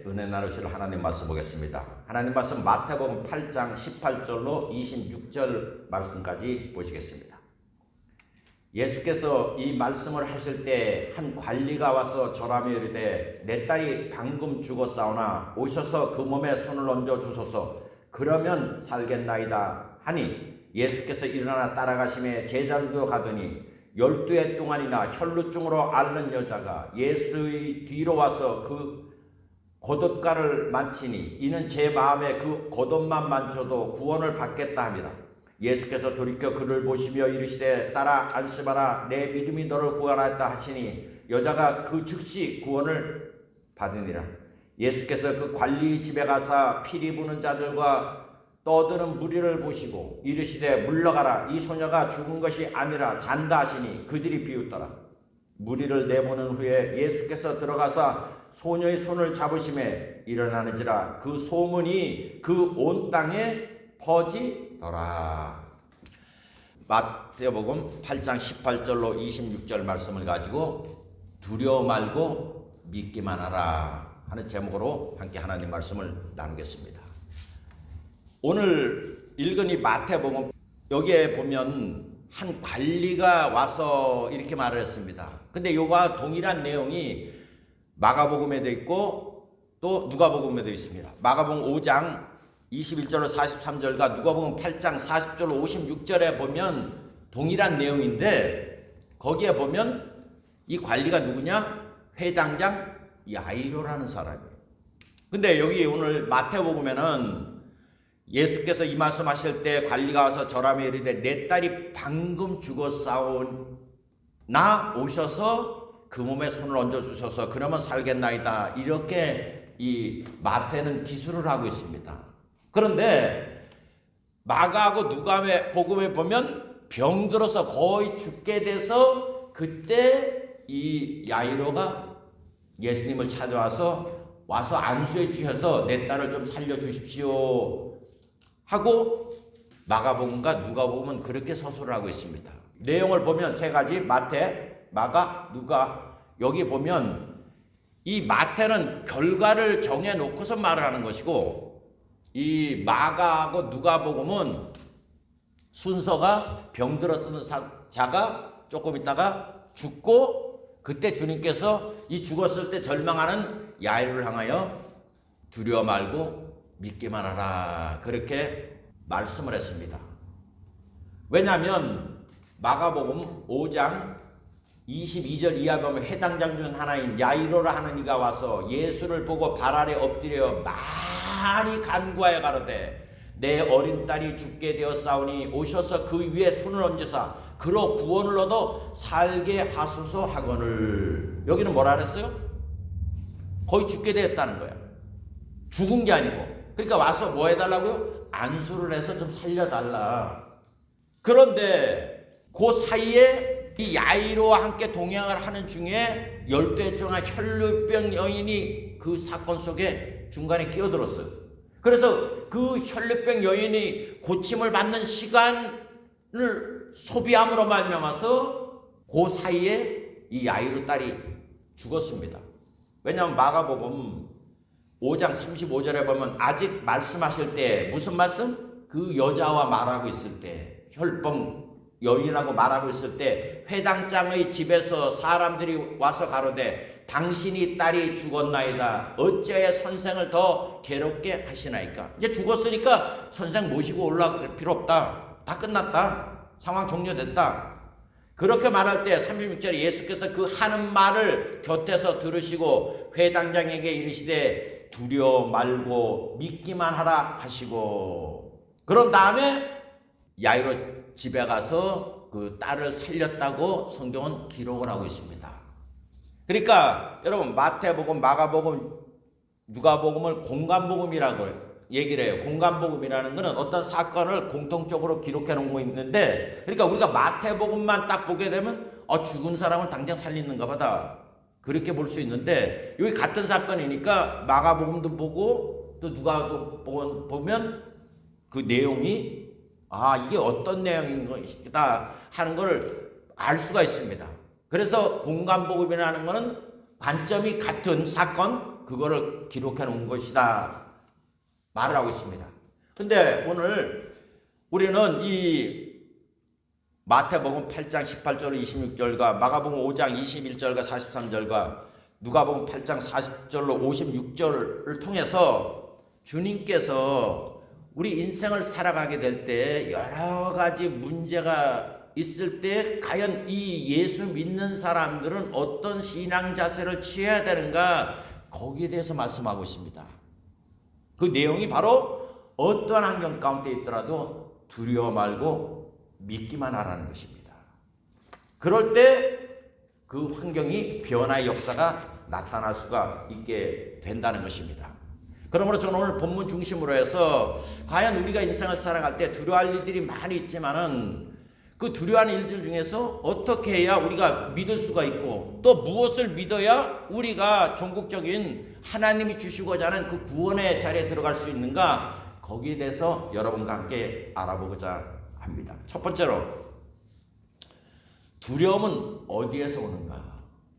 은혜 나누실 하나님 말씀 보겠습니다. 하나님 말씀 마태복음 8장 18절로 26절 말씀까지 보시겠습니다. 예수께서 이 말씀을 하실 때 한 관리가 와서 절하며 이르되 내 딸이 방금 죽었사오나 오셔서 그 몸에 손을 얹어 주소서 그러면 살겠나이다 하니 예수께서 일어나 따라가시매 제자들도 가더니 12해 동안이나 혈루증으로 앓는 여자가 예수의 뒤로 와서 그 겉옷가를 만치니 이는 제 마음에 그 겉옷만 만져도 구원을 받겠다 함이라. 예수께서 돌이켜 그를 보시며 이르시되 딸아 안심하라 내 믿음이 너를 구원하였다 하시니 여자가 그 즉시 구원을 받으니라. 예수께서 그 관리 집에 가사 피리 부는 자들과 떠드는 무리를 보시고 이르시되 물러가라 이 소녀가 죽은 것이 아니라 잔다 하시니 그들이 비웃더라. 무리를 내보낸 후에 예수께서 들어가사 소녀의 손을 잡으심에 일어나는지라 그 소문이 그 온 땅에 퍼지더라. 마태복음 8장 18절로 26절 말씀을 가지고 두려워 말고 믿기만 하라 하는 제목으로 함께 하나님 말씀을 나누겠습니다. 오늘 읽은 이 마태복음 여기에 보면 한 관리가 와서 이렇게 말을 했습니다. 근데 이거와 동일한 내용이 마가복음에도 있고 또 누가복음에도 있습니다. 마가복음 5장 21절로 43절과 누가복음 8장 40절로 56절에 보면 동일한 내용인데 거기에 보면 이 관리가 누구냐? 회당장 야이로라는 사람이에요. 근데 여기 오늘 마태복음에는 예수께서 이 말씀하실 때 관리가 와서 절하며 이르되 내 딸이 방금 죽었사오나 오셔서 그 몸에 손을 얹어 주셔서 그러면 살겠나이다. 이렇게 이 마태는 기술을 하고 있습니다. 그런데 마가하고 누가복음에 보면 병들어서 거의 죽게 돼서 그때 이 야이로가 예수님을 찾아와서 안수해 주셔서 내 딸을 좀 살려주십시오 하고 마가복음과 누가복음은 그렇게 서술을 하고 있습니다. 내용을 보면 세 가지 마태, 마가, 누가 여기 보면 이 마태는 결과를 정해놓고서 말을 하는 것이고 이 마가하고 누가복음은 순서가 병들었던 자가 조금 있다가 죽고 그때 주님께서 이 죽었을 때 절망하는 야이로를 향하여 두려워 말고 믿기만 하라 그렇게 말씀을 했습니다. 왜냐하면 마가복음 5장 22절 이하 보면 회당장 중 하나인 야이로라 하는 이가 와서 예수를 보고 발 아래 엎드려 많이 간구하여 가로되 내 어린 딸이 죽게 되었사오니 오셔서 그 위에 손을 얹으사 그로 구원을 얻어 살게 하소서 하거늘. 여기는 뭐라 그랬어요? 거의 죽게 되었다는 거야. 죽은 게 아니고. 그러니까 와서 뭐 해달라고요? 안수를 해서 좀 살려달라. 그런데 그 사이에 이 야이로와 함께 동행을 하는 중에 12해 동안 혈루병 여인이 그 사건 속에 중간에 끼어들었어요. 그래서 그 혈루병 여인이 고침을 받는 시간을 소비함으로 말미암아서 그 사이에 이 야이로 딸이 죽었습니다. 왜냐하면 마가복음 5장 35절에 보면 아직 말씀하실 때 무슨 말씀? 그 여자와 말하고 있을 때 혈병 여인이라고 말하고 있을 때 회당장의 집에서 사람들이 와서 가로되 당신이 딸이 죽었나이다. 어찌하여 선생을 더 괴롭게 하시나이까? 이제 죽었으니까 선생 모시고 올라갈 필요 없다. 다 끝났다. 상황 종료됐다. 그렇게 말할 때 36절에 예수께서 그 하는 말을 곁에서 들으시고 회당장에게 이르시되 두려워 말고 믿기만 하라 하시고 그런 다음에 야이로 집에 가서 그 딸을 살렸다고 성경은 기록을 하고 있습니다. 그러니까 여러분 마태복음, 마가복음, 누가복음을 공간복음이라고 얘기를 해요. 공간복음이라는 것은 어떤 사건을 공통적으로 기록해 놓은 거 있는데 그러니까 우리가 마태복음만 딱 보게 되면 죽은 사람을 당장 살리는가 보다 그렇게 볼 수 있는데 여기 같은 사건이니까 마가복음도 보고 또 누가복음 보면 그 내용이 이게 어떤 내용인 것이다 하는 걸 알 수가 있습니다. 그래서 공간복음이라는 것은 관점이 같은 사건 그거를 기록해 놓은 것이다 말을 하고 있습니다. 근데 오늘 우리는 이 마태복음 8장 18절 26절과 마가복음 5장 21절과 43절과 누가복음 8장 40절로 56절을 통해서 주님께서 우리 인생을 살아가게 될 때 여러 가지 문제가 있을 때 과연 이 예수 믿는 사람들은 어떤 신앙 자세를 취해야 되는가, 거기에 대해서 말씀하고 있습니다. 그 내용이 바로 어떠한 환경 가운데 있더라도 두려워 말고 믿기만 하라는 것입니다. 그럴 때 그 환경이 변화의 역사가 나타날 수가 있게 된다는 것입니다. 그러므로 저는 오늘 본문 중심으로 해서 과연 우리가 인생을 살아갈 때 두려워할 일들이 많이 있지만은 그 두려워하는 일들 중에서 어떻게 해야 우리가 믿을 수가 있고 또 무엇을 믿어야 우리가 종국적인 하나님이 주시고자 하는 그 구원의 자리에 들어갈 수 있는가, 거기에 대해서 여러분과 함께 알아보고자 합니다. 첫 번째로, 두려움은 어디에서 오는가?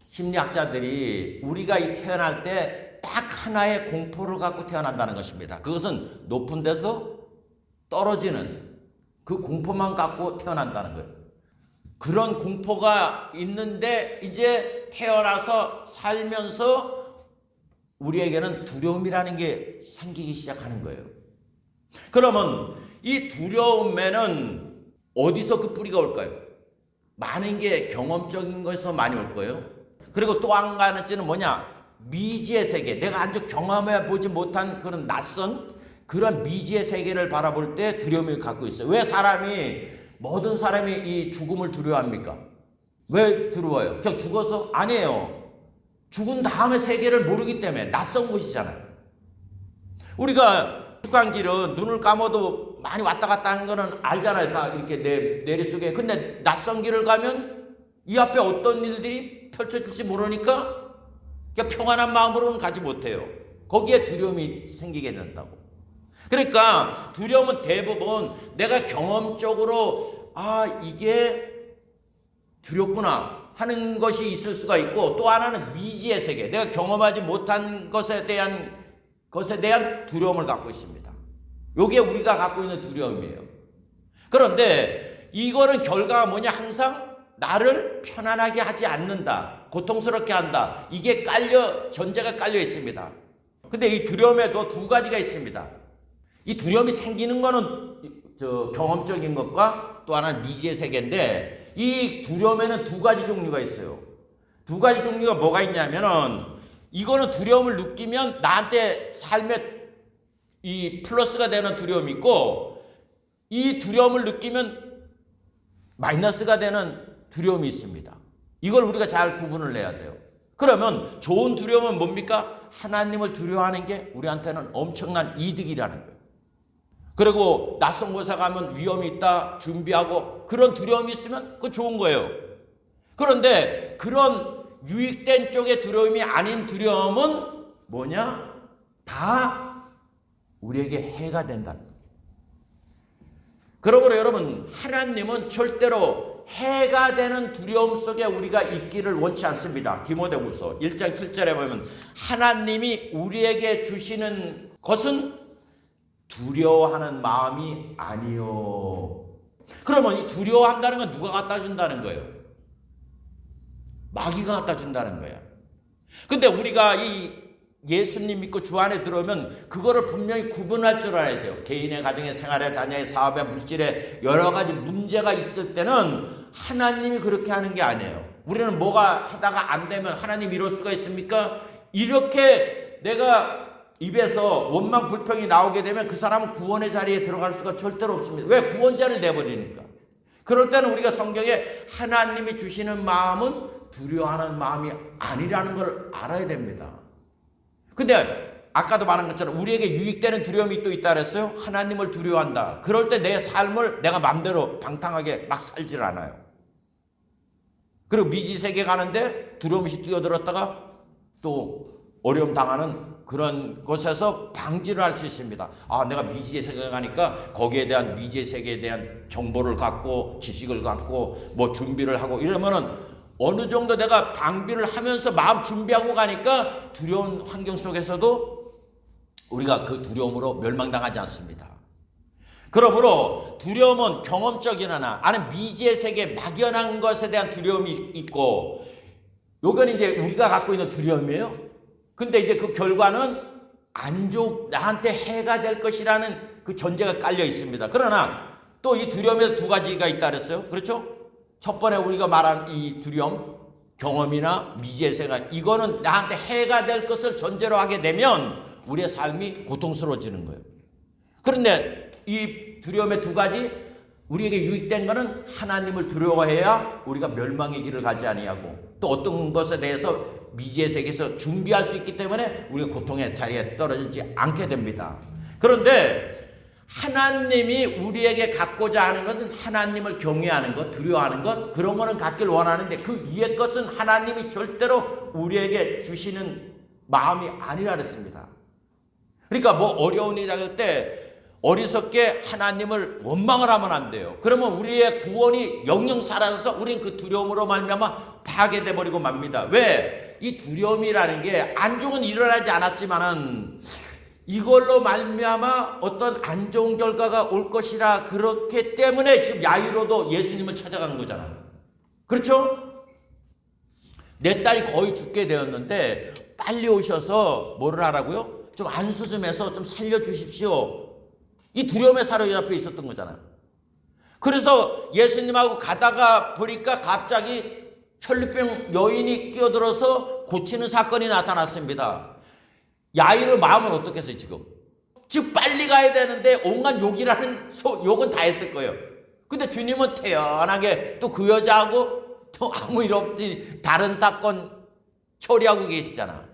심리학자들이 우리가 이 태어날 때 딱 하나의 공포를 갖고 태어난다는 것입니다. 그것은 높은 데서 떨어지는 그 공포만 갖고 태어난다는 거예요. 그런 공포가 있는데 이제 태어나서 살면서 우리에게는 두려움이라는 게 생기기 시작하는 거예요. 그러면 이 두려움에는 어디서 그 뿌리가 올까요? 많은 게 경험적인 것에서 많이 올 거예요. 그리고 또 한 가지는 뭐냐? 미지의 세계, 내가 아주 경험해 보지 못한 그런 낯선 그런 미지의 세계를 바라볼 때 두려움을 갖고 있어요. 왜 모든 사람이 이 죽음을 두려워합니까? 왜 두려워요? 그냥 죽어서? 아니에요. 죽은 다음에 세계를 모르기 때문에 낯선 곳이잖아요. 우리가 숙강길은 눈을 감아도 많이 왔다 갔다 하는 거는 알잖아요. 다 이렇게 내리 속에. 근데 낯선 길을 가면 이 앞에 어떤 일들이 펼쳐질지 모르니까 그러니까 평안한 마음으로는 가지 못해요. 거기에 두려움이 생기게 된다고. 그러니까 두려움은 대부분 내가 경험적으로 이게 두렵구나 하는 것이 있을 수가 있고, 또 하나는 미지의 세계, 내가 경험하지 못한 것에 대한 두려움을 갖고 있습니다. 이게 우리가 갖고 있는 두려움이에요. 그런데 이거는 결과가 뭐냐? 항상 나를 편안하게 하지 않는다, 고통스럽게 한다. 이게 전제가 깔려 있습니다. 근데 이 두려움에도 두 가지가 있습니다. 이 두려움이 생기는 거는 경험적인 것과 또 하나는 미지의 세계인데, 이 두려움에는 두 가지 종류가 있어요. 두 가지 종류가 뭐가 있냐면은, 이거는 두려움을 느끼면 나한테 삶에 이 플러스가 되는 두려움이 있고, 이 두려움을 느끼면 마이너스가 되는 두려움이 있습니다. 이걸 우리가 잘 구분을 내야 돼요. 그러면 좋은 두려움은 뭡니까? 하나님을 두려워하는 게 우리한테는 엄청난 이득이라는 거예요. 그리고 낯선 곳에 가면 위험이 있다 준비하고 그런 두려움이 있으면 그거 좋은 거예요. 그런데 그런 유익된 쪽의 두려움이 아닌 두려움은 뭐냐? 다 우리에게 해가 된다는 거예요. 그러므로 여러분, 하나님은 절대로 해가 되는 두려움 속에 우리가 있기를 원치 않습니다. 디모데후서 1장 7절에 보면 하나님이 우리에게 주시는 것은 두려워하는 마음이 아니요. 그러면 이 두려워한다는 건 누가 갖다 준다는 거예요? 마귀가 갖다 준다는 거예요. 근데 우리가 이 예수님 믿고 주 안에 들어오면 그거를 분명히 구분할 줄 알아야 돼요. 개인의 가정의 생활에, 자녀의 사업에, 물질에 여러 가지 문제가 있을 때는 하나님이 그렇게 하는 게 아니에요. 우리는 뭐가 하다가 안 되면 하나님 이럴 수가 있습니까? 이렇게 내가 입에서 원망 불평이 나오게 되면 그 사람은 구원의 자리에 들어갈 수가 절대로 없습니다. 왜? 구원자를 내버리니까. 그럴 때는 우리가 성경에 하나님이 주시는 마음은 두려워하는 마음이 아니라는 걸 알아야 됩니다. 근데 아까도 말한 것처럼 우리에게 유익되는 두려움이 또 있다 그랬어요. 하나님을 두려워한다. 그럴 때 내 삶을 내가 마음대로 방탕하게 막 살질 않아요. 그리고 미지 세계 가는데 두려움이 뛰어들었다가 또 어려움 당하는 그런 곳에서 방지를 할 수 있습니다. 내가 미지의 세계에 가니까 거기에 대한 미지의 세계에 대한 정보를 갖고 지식을 갖고 뭐 준비를 하고 이러면은 어느 정도 내가 방비를 하면서 마음 준비하고 가니까 두려운 환경 속에서도 우리가 그 두려움으로 멸망당하지 않습니다. 그러므로 두려움은 경험적인 하나, 아니면 미지의 세계 막연한 것에 대한 두려움이 있고, 요건 이제 우리가 갖고 있는 두려움이에요. 근데 이제 그 결과는 나한테 해가 될 것이라는 그 전제가 깔려 있습니다. 그러나 또 이 두려움에 두 가지가 있다 그랬어요. 그렇죠? 첫 번에 우리가 말한 이 두려움, 경험이나 미지의 세계, 이거는 나한테 해가 될 것을 전제로 하게 되면 우리의 삶이 고통스러워지는 거예요. 그런데 이 두려움의 두 가지, 우리에게 유익된 것은 하나님을 두려워해야 우리가 멸망의 길을 가지 아니하고, 또 어떤 것에 대해서 미지의 세계에서 준비할 수 있기 때문에 우리가 고통의 자리에 떨어지지 않게 됩니다. 그런데 하나님이 우리에게 갖고자 하는 것은 하나님을 경외하는 것, 두려워하는 것, 그런 거는 갖길 원하는데 그 위의 것은 하나님이 절대로 우리에게 주시는 마음이 아니라 그랬습니다. 그러니까 뭐 어려운 일이 닥칠 때 어리석게 하나님을 원망을 하면 안 돼요. 그러면 우리의 구원이 영영 사라져서 우리는 그 두려움으로 말미암아 파괴돼 버리고 맙니다. 왜? 이 두려움이라는 게 안중은 일어나지 않았지만은 이걸로 말미암아 어떤 안 좋은 결과가 올 것이라, 그렇기 때문에 지금 야이로도 예수님을 찾아간 거잖아요. 그렇죠? 내 딸이 거의 죽게 되었는데 빨리 오셔서 뭐를 하라고요? 좀 안수 좀 해서 좀 살려주십시오. 이 두려움의 사로 옆에 있었던 거잖아요. 그래서 예수님하고 가다가 보니까 갑자기 혈루병 여인이 끼어들어서 고치는 사건이 나타났습니다. 야이로 마음은 어떻겠어요 지금? 지금 빨리 가야 되는데 온갖 욕이라는 욕은 다 했을 거예요. 근데 주님은 태연하게 또 그 여자하고 또 아무 일 없이 다른 사건 처리하고 계시잖아.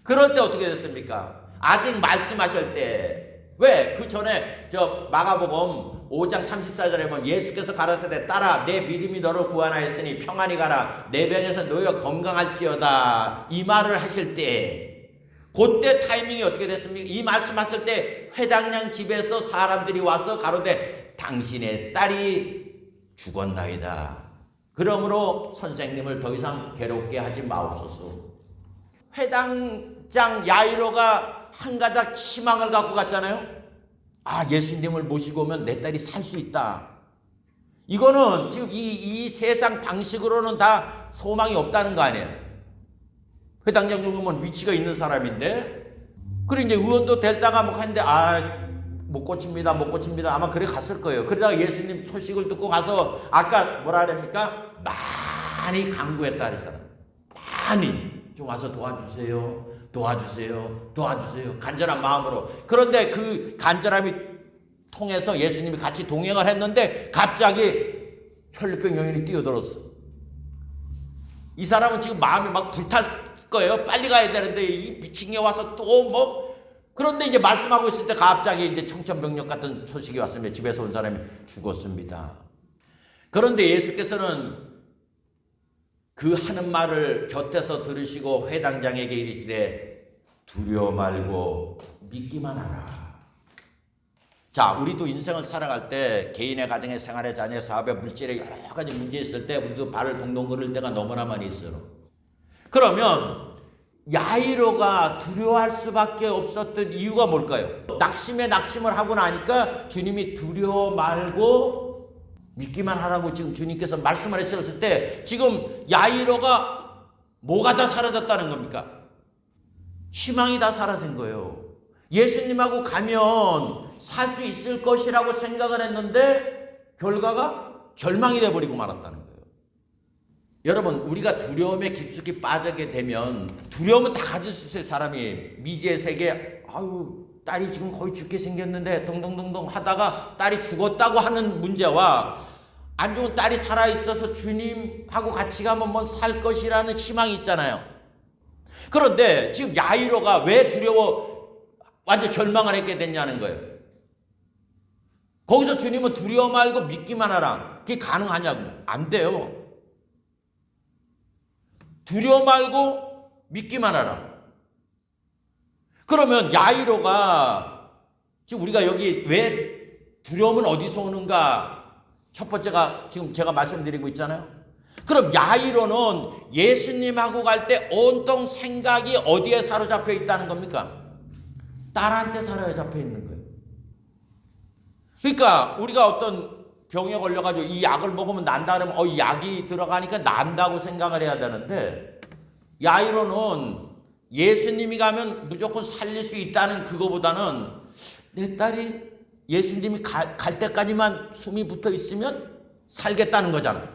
그럴 때 어떻게 됐습니까? 아직 말씀하실 때, 왜? 그 전에 저 마가복음 5장 34절에 보면 예수께서 가라사대 딸아 내 믿음이 너를 구원하였으니 평안히 가라 내 병에서 너희가 건강할지어다, 이 말을 하실 때, 그때 타이밍이 어떻게 됐습니까? 이 말씀하실 때 회당장 집에서 사람들이 와서 가로되 당신의 딸이 죽었나이다. 그러므로 선생님을 더 이상 괴롭게 하지 마옵소서. 회당장 야이로가 한 가닥 희망을 갖고 갔잖아요. 아, 예수님을 모시고 오면 내 딸이 살 수 있다. 이거는 지금 이 세상 방식으로는 다 소망이 없다는 거 아니에요. 회당장 정도면 위치가 있는 사람인데, 그리고 이제 의원도 됐다가 뭐 했는데 못 고칩니다, 못 고칩니다. 아마 그래 갔을 거예요. 그러다가 예수님 소식을 듣고 가서 아까 뭐라 그럽니까? 많이 간구했다 그랬잖아요. 많이 좀 와서 도와주세요. 도와주세요. 도와주세요. 간절한 마음으로. 그런데 그 간절함이 통해서 예수님이 같이 동행을 했는데 갑자기 혈루병 여인이 뛰어들었어. 이 사람은 지금 마음이 막 불탈 거예요. 빨리 가야 되는데 이 미친 게 와서 또 뭐. 그런데 이제 말씀하고 있을 때 갑자기 이제 청천벽력 같은 소식이 왔습니다. 집에서 온 사람이 죽었습니다. 그런데 예수께서는 그 하는 말을 곁에서 들으시고 회당장에게 이르시되 두려워 말고 믿기만 하라. 자, 우리도 인생을 살아갈 때 개인의 가정의 생활의 자녀의 사업의 물질의 여러 가지 문제 있을 때 우리도 발을 동동 그를 때가 너무나 많이 있어요. 그러면 야이로가 두려워할 수밖에 없었던 이유가 뭘까요? 낙심을 하고 나니까 주님이 두려워 말고 믿기만 하라고 지금 주님께서 말씀을 하셨을 때 지금 야이로가 뭐가 다 사라졌다는 겁니까? 희망이 다 사라진 거예요. 예수님하고 가면 살 수 있을 것이라고 생각을 했는데 결과가 절망이 돼버리고 말았다는 거예요. 여러분, 우리가 두려움에 깊숙이 빠지게 되면, 두려움은 다 가질 수 있어요. 사람이 미지의 세계, 딸이 지금 거의 죽게 생겼는데 동동동동 하다가 딸이 죽었다고 하는 문제와 안 죽은 딸이 살아있어서 주님하고 같이 가면 뭐 살 것이라는 희망이 있잖아요. 그런데 지금 야이로가 왜 완전 절망을 했게 됐냐는 거예요. 거기서 주님은 두려워 말고 믿기만 하라. 그게 가능하냐고. 안 돼요. 두려워 말고 믿기만 하라. 그러면 야이로가 지금 우리가 여기 왜 두려움은 어디서 오는가? 첫 번째가 지금 제가 말씀드리고 있잖아요. 그럼 야이로는 예수님하고 갈 때 온통 생각이 어디에 사로잡혀 있다는 겁니까? 딸한테 사로잡혀 있는 거예요. 그러니까 우리가 어떤 병에 걸려가지고 이 약을 먹으면 난다 그러면 이 약이 들어가니까 난다고 생각을 해야 되는데, 야이로는 예수님이 가면 무조건 살릴 수 있다는 그거보다는 내 딸이 예수님이 갈 때까지만 숨이 붙어 있으면 살겠다는 거잖아.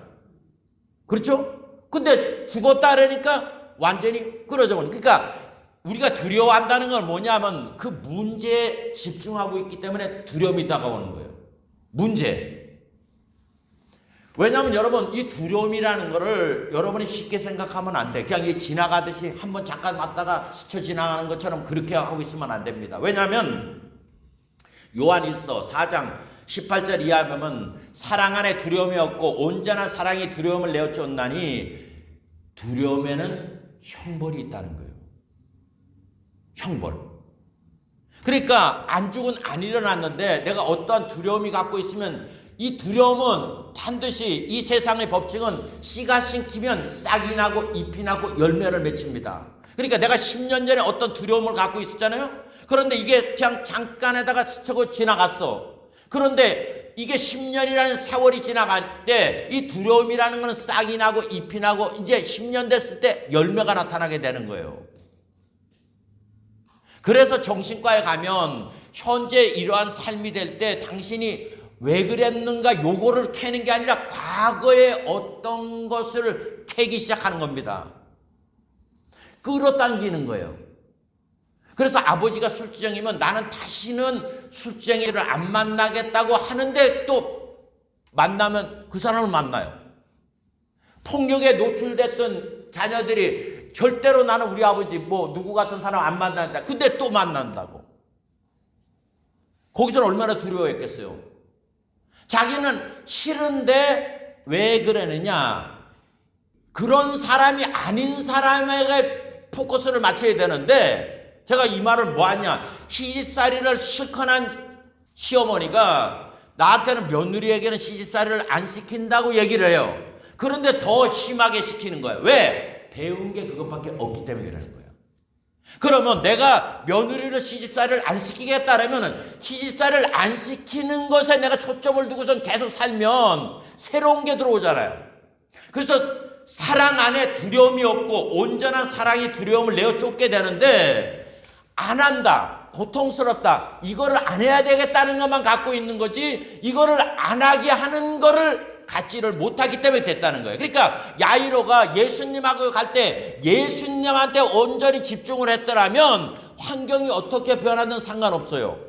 그렇죠? 근데 죽었다 그러니까 완전히 끊어져 버려. 그러니까 우리가 두려워한다는 건 뭐냐면 그 문제에 집중하고 있기 때문에 두려움이 다가오는 거예요. 문제. 왜냐하면 여러분, 이 두려움이라는 거를 여러분이 쉽게 생각하면 안 돼. 그냥 지나가듯이 한번 잠깐 왔다가 스쳐 지나가는 것처럼 그렇게 하고 있으면 안 됩니다. 왜냐하면 요한일서 4장 18절 이하 보면 사랑 안에 두려움이 없고 온전한 사랑이 두려움을 내어쫓나니 두려움에는 형벌이 있다는 거예요. 형벌. 그러니까 안죽은 안 일어났는데 내가 어떠한 두려움이 갖고 있으면 이 두려움은 반드시 이 세상의 법칙은 씨가 심기면 싹이 나고 잎이 나고 열매를 맺힙니다. 그러니까 내가 10년 전에 어떤 두려움을 갖고 있었잖아요. 그런데 이게 그냥 잠깐에다가 스치고 지나갔어. 그런데 이게 10년이라는 세월이 지나갈 때 이 두려움이라는 것은 싹이 나고 잎이 나고 이제 10년 됐을 때 열매가 나타나게 되는 거예요. 그래서 정신과에 가면 현재 이러한 삶이 될 때 당신이 왜 그랬는가 요거를 캐는 게 아니라 과거에 어떤 것을 캐기 시작하는 겁니다. 끌어당기는 거예요. 그래서 아버지가 술주정이면 나는 다시는 술주정이를 안 만나겠다고 하는데 또 만나면 그 사람을 만나요. 폭력에 노출됐던 자녀들이 절대로 나는 우리 아버지 누구 같은 사람 안 만난다. 근데 또 만난다고. 거기서는 얼마나 두려워했겠어요. 자기는 싫은데 왜 그러느냐. 그런 사람이 아닌 사람에게 포커스를 맞춰야 되는데 제가 이 말을 뭐하냐. 시집살이를 실컷 한 시어머니가 나한테는 며느리에게는 시집살이를 안 시킨다고 얘기를 해요. 그런데 더 심하게 시키는 거예요. 왜? 배운 게 그것밖에 없기 때문에 그러는 거예요. 그러면 내가 며느리를 시집살이를 안 시키겠다라면 시집살이를 안 시키는 것에 내가 초점을 두고선 계속 살면 새로운 게 들어오잖아요. 그래서 사랑 안에 두려움이 없고 온전한 사랑이 두려움을 내어쫓게 되는데 안 한다, 고통스럽다, 이거를 안 해야 되겠다는 것만 갖고 있는 거지 이거를 안 하게 하는 거를 갖지를 못하기 때문에 됐다는 거예요. 그러니까 야이로가 예수님하고 갈 때 예수님한테 온전히 집중을 했더라면 환경이 어떻게 변하든 상관없어요.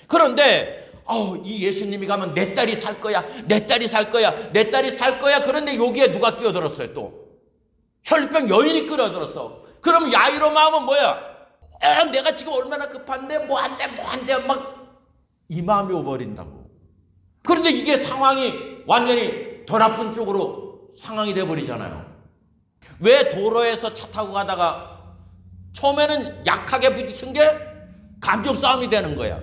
그런데 이 예수님이 가면 내 딸이 살 거야, 내 딸이 살 거야, 내 딸이 살 거야. 그런데 여기에 누가 끼어들었어요? 또 혈병 여인이 끼어들었어. 그럼 야이로 마음은 뭐야? 내가 지금 얼마나 급한데 뭐 안 돼 막 이 마음이 오버린다고. 그런데 이게 상황이 완전히 더 나쁜 쪽으로 상황이 돼버리잖아요. 왜 도로에서 차 타고 가다가 처음에는 약하게 부딪힌 게 감정 싸움이 되는 거야.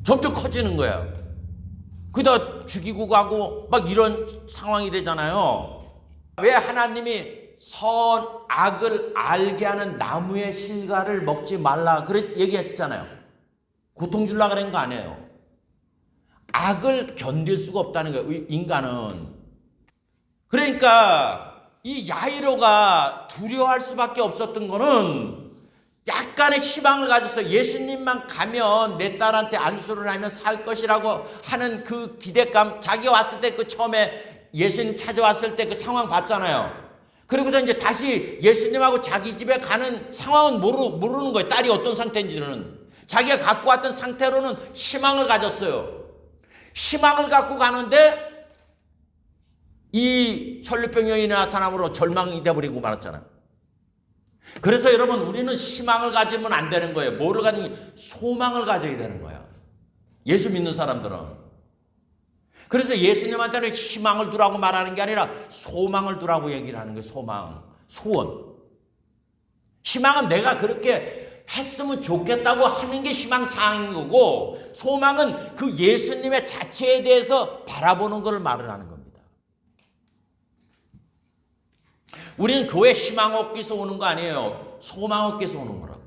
점점 커지는 거야. 그러다 죽이고 가고 막 이런 상황이 되잖아요. 왜 하나님이 선, 악을 알게 하는 나무의 실과를 먹지 말라 얘기하셨잖아요. 고통 주려고 그런 거 아니에요. 악을 견딜 수가 없다는 거예요, 인간은. 그러니까 이 야이로가 두려워할 수밖에 없었던 거는 약간의 희망을 가졌어요. 예수님만 가면 내 딸한테 안수를 하면 살 것이라고 하는 그 기대감. 자기가 왔을 때 그 처음에 예수님 찾아왔을 때 그 상황 봤잖아요. 그리고서 이제 다시 예수님하고 자기 집에 가는 상황은 모르는 거예요. 딸이 어떤 상태인지는. 자기가 갖고 왔던 상태로는 희망을 가졌어요. 희망을 갖고 가는데 이 혈류병 여인이 나타남으로 절망이 되어버리고 말았잖아요. 그래서 여러분, 우리는 희망을 가지면 안 되는 거예요. 뭐를 가지면? 소망을 가져야 되는 거야. 예수 믿는 사람들은. 그래서 예수님한테는 희망을 두라고 말하는 게 아니라 소망을 두라고 얘기를 하는 거예요. 소망, 소원. 희망은 내가 그렇게 했으면 좋겠다고 하는 게 희망사항인 거고, 소망은 그 예수님의 자체에 대해서 바라보는 것을 말을 하는 겁니다. 우리는 교회 희망 얻기 위해서 오는 거 아니에요. 소망 얻기 위해서 오는 거라고.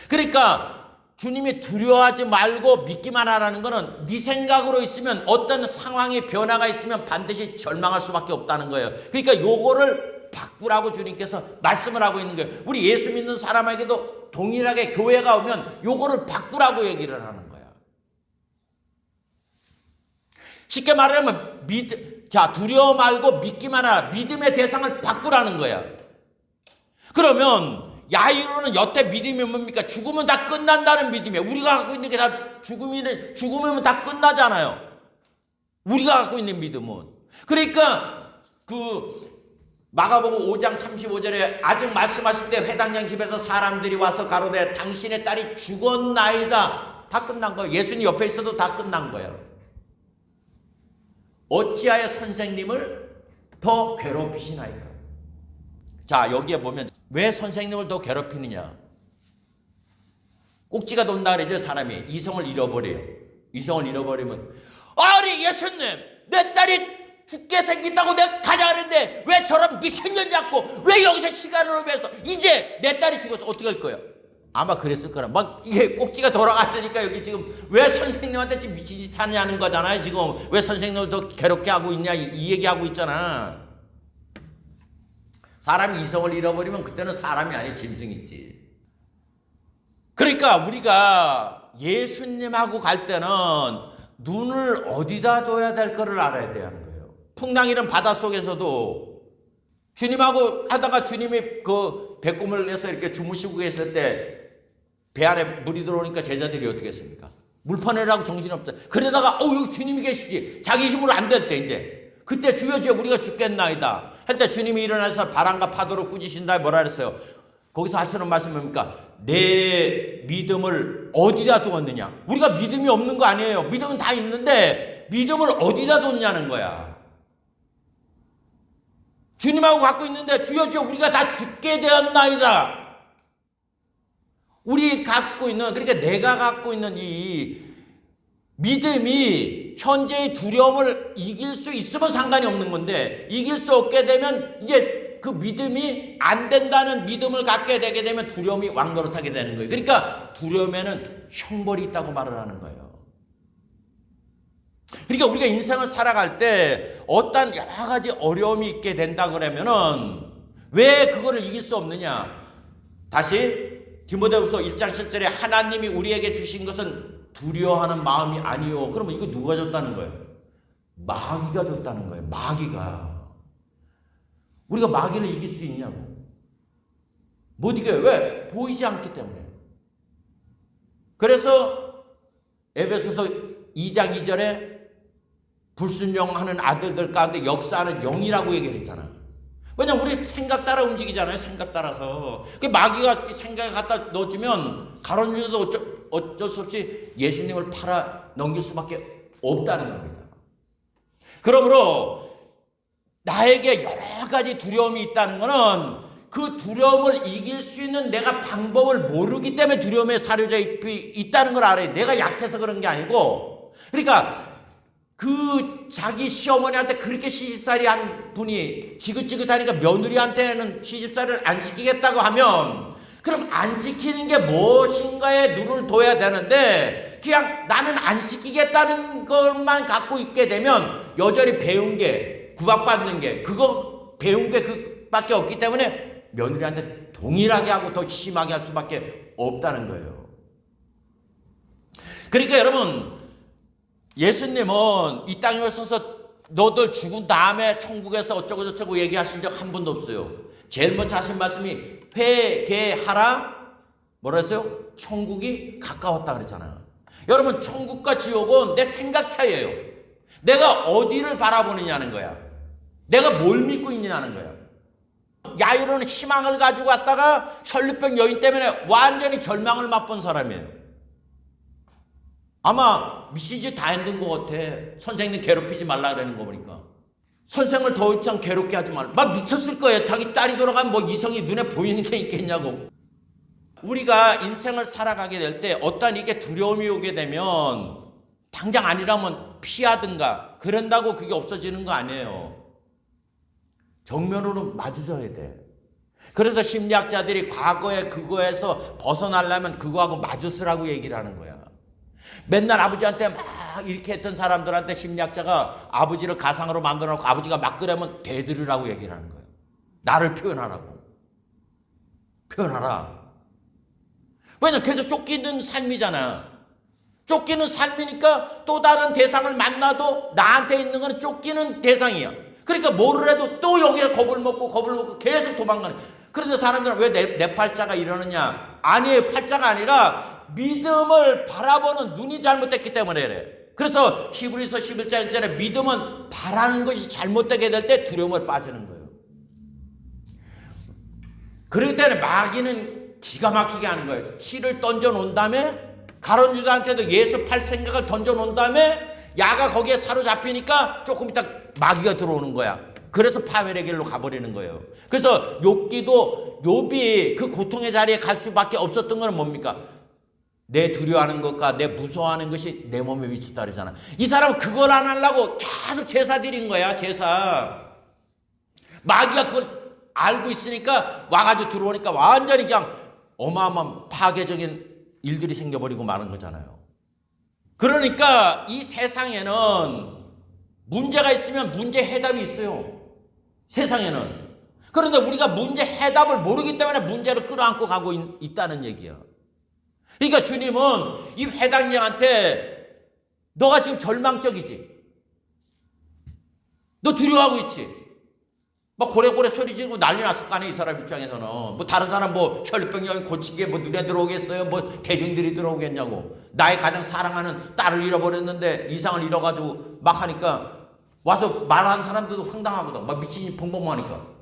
그러니까 주님이 두려워하지 말고 믿기만 하라는 거는 네 생각으로 있으면 어떤 상황의 변화가 있으면 반드시 절망할 수밖에 없다는 거예요. 그러니까 요거를 바꾸라고 주님께서 말씀을 하고 있는 거예요. 우리 예수 믿는 사람에게도 동일하게 교회가 오면 요거를 바꾸라고 얘기를 하는 거야. 쉽게 말하면 두려워 말고 믿기만 하라. 믿음의 대상을 바꾸라는 거야. 그러면 야이로는 여태 믿음이 뭡니까? 죽으면 다 끝난다는 믿음이에요. 우리가 갖고 있는 게 다 죽으면 다 끝나잖아요. 우리가 갖고 있는 믿음은. 그러니까 마가복음 5장 35절에 아직 말씀하실 때 회당장 집에서 사람들이 와서 가로되 당신의 딸이 죽었나이다. 다 끝난 거예요. 예수님 옆에 있어도 다 끝난 거예요. 어찌하여 선생님을 더 괴롭히시나이까? 자, 여기에 보면 왜 선생님을 더 괴롭히느냐? 꼭지가 돈다 그러죠. 사람이 이성을 잃어버려요. 이성을 잃어버리면 아니 예수님 내 딸이 죽게 생긴다고 내가 가자 그랬는데 왜 저런 미친년 잡고 왜 여기서 시간을 허비해서 이제 내 딸이 죽어서 어떻게 할 거야? 아마 그랬을 거라. 막 이게 꼭지가 돌아갔으니까 여기 지금 왜 선생님한테 지금 미친 짓 하냐는 거잖아요. 지금 왜 선생님을 더 괴롭게 하고 있냐 이 얘기하고 있잖아. 사람이 이성을 잃어버리면 그때는 사람이 아니라 짐승이지. 그러니까 우리가 예수님하고 갈 때는 눈을 어디다 둬야 될 거를 알아야 되는 거예요. 풍랑이란 바닷속에서도 주님하고 하다가 주님이 그 배꼽을 내서 이렇게 주무시고 계실 때 배 안에 물이 들어오니까 제자들이 어떻게 했습니까? 물파내라고 정신없다. 그러다가 여기 주님이 계시지. 자기 힘으로 안 됐대 이제. 그때 주여 우리가 죽겠나이다. 할 때 주님이 일어나서 바람과 파도를 꾸짖으신다 뭐라 그랬어요? 거기서 하시는 말씀이 뭡니까? 내 믿음을 어디다 두었느냐? 우리가 믿음이 없는 거 아니에요. 믿음은 다 있는데 믿음을 어디다 뒀냐는 거야. 주님하고 갖고 있는데 주여 우리가 다 죽게 되었나이다. 우리 갖고 있는 그러니까 내가 갖고 있는 이 믿음이 현재의 두려움을 이길 수 있으면 상관이 없는 건데 이길 수 없게 되면 이제 그 믿음이 안 된다는 믿음을 갖게 되게 되면 두려움이 왕노릇하게 되는 거예요. 그러니까 두려움에는 형벌이 있다고 말을 하는 거예요. 그러니까 우리가 인생을 살아갈 때 어떤 여러 가지 어려움이 있게 된다 그러면은 왜 그거를 이길 수 없느냐? 다시 디모데후서 1장 7절에 하나님이 우리에게 주신 것은 두려워하는 마음이 아니요. 그러면 이거 누가 줬다는 거예요? 마귀가 줬다는 거예요. 마귀가. 우리가 마귀를 이길 수 있냐고. 못 이겨요. 왜? 보이지 않기 때문에. 그래서 에베소서 2장 2절에 불순종하는 아들들 가운데 역사하는 영이라고 얘기를 했잖아. 왜냐면 우리 생각 따라 움직이잖아요. 생각 따라서. 그 마귀가 생각에 갖다 넣어주면 가론유다도 어쩔 수 없이 예수님을 팔아 넘길 수밖에 없다는 겁니다. 그러므로 나에게 여러 가지 두려움이 있다는 것은 그 두려움을 이길 수 있는 내가 방법을 모르기 때문에 두려움에 사로잡혀 있다는 걸 알아요. 내가 약해서 그런 게 아니고. 그러니까 그 자기 시어머니한테 그렇게 시집살이 한 분이 지긋지긋하니까 며느리한테는 시집살이를 안 시키겠다고 하면 그럼 안 시키는 게 무엇인가에 눈을 둬야 되는데 그냥 나는 안 시키겠다는 것만 갖고 있게 되면 여전히 배운 게 구박받는 게 그거 배운 게 그밖에 없기 때문에 며느리한테 동일하게 하고 더 심하게 할 수밖에 없다는 거예요. 그러니까 여러분 예수님은 이 땅에 오셔서 너들 죽은 다음에 천국에서 어쩌고 저쩌고 얘기하신 적 한 번도 없어요. 제일 먼저 하신 말씀이 회개하라. 뭐라 했어요? 천국이 가까웠다 그랬잖아요. 여러분 천국과 지옥은 내 생각 차이예요. 내가 어디를 바라보느냐는 거야. 내가 뭘 믿고 있느냐는 거야. 야이로는 희망을 가지고 왔다가 천리병 여인 때문에 완전히 절망을 맛본 사람이에요. 아마 미친 짓 다 했는 것 같아. 선생님 괴롭히지 말라 그러는 거 보니까. 선생을 더 이상 괴롭게 하지 말라. 막 미쳤을 거예요. 자기 딸이 돌아가면 뭐 이성이 눈에 보이는 게 있겠냐고. 우리가 인생을 살아가게 될 때 어떤 이게 두려움이 오게 되면 당장 아니라면 피하든가 그런다고 그게 없어지는 거 아니에요. 정면으로 마주쳐야 돼. 그래서 심리학자들이 과거에 그거에서 벗어나려면 그거하고 마주서라고 얘기를 하는 거야. 맨날 아버지한테 막 이렇게 했던 사람들한테 심리학자가 아버지를 가상으로 만들어 놓고 아버지가 막 그러면 대들으라고 얘기를 하는 거예요. 나를 표현하라고. 표현하라. 왜냐면 계속 쫓기는 삶이잖아. 쫓기는 삶이니까 또 다른 대상을 만나도 나한테 있는 건 쫓기는 대상이야. 그러니까 뭐를 해도 또 여기에 겁을 먹고 계속 도망가는. 그런데 사람들은 왜 내 팔자가 이러느냐? 아니에요. 팔자가 아니라 믿음을 바라보는 눈이 잘못됐기 때문에 그래. 그래서 히브리서 11장 1절에 믿음은 바라는 것이 잘못되게 될 때 두려움을 빠지는 거예요. 그렇기 때문에 마귀는 기가 막히게 하는 거예요. 씨를 던져놓은 다음에 가룟 유다한테도 예수 팔 생각을 던져놓은 다음에 야가 거기에 사로잡히니까 조금 있다 마귀가 들어오는 거야. 그래서 파멸의 길로 가버리는 거예요. 그래서 욥이 그 고통의 자리에 갈 수밖에 없었던 건 뭡니까? 내 두려워하는 것과 내 무서워하는 것이 내 몸에 미쳤다 그러잖아. 이 사람은 그걸 안 하려고 계속 제사 드린 거야. 제사. 마귀가 그걸 알고 있으니까 와가지고 들어오니까 완전히 그냥 어마어마한 파괴적인 일들이 생겨버리고 마는 거잖아요. 그러니까 이 세상에는 문제가 있으면 문제 해답이 있어요. 세상에는. 그런데 우리가 문제 해답을 모르기 때문에 문제를 끌어안고 가고 있다는 얘기야. 그러니까 주님은 이 회당장한테 너가 지금 절망적이지. 너 두려워하고 있지. 막 고래고래 소리 지르고 난리 났을 거 아니에요. 이 사람 입장에서는. 뭐 다른 사람 뭐 혈류병이 고치게 뭐 눈에 들어오겠어요. 뭐 대중들이 들어오겠냐고. 나의 가장 사랑하는 딸을 잃어버렸는데 이상을 잃어가지고 막 하니까 와서 말하는 사람들도 황당하거든. 막 미친이 펑펑하니까.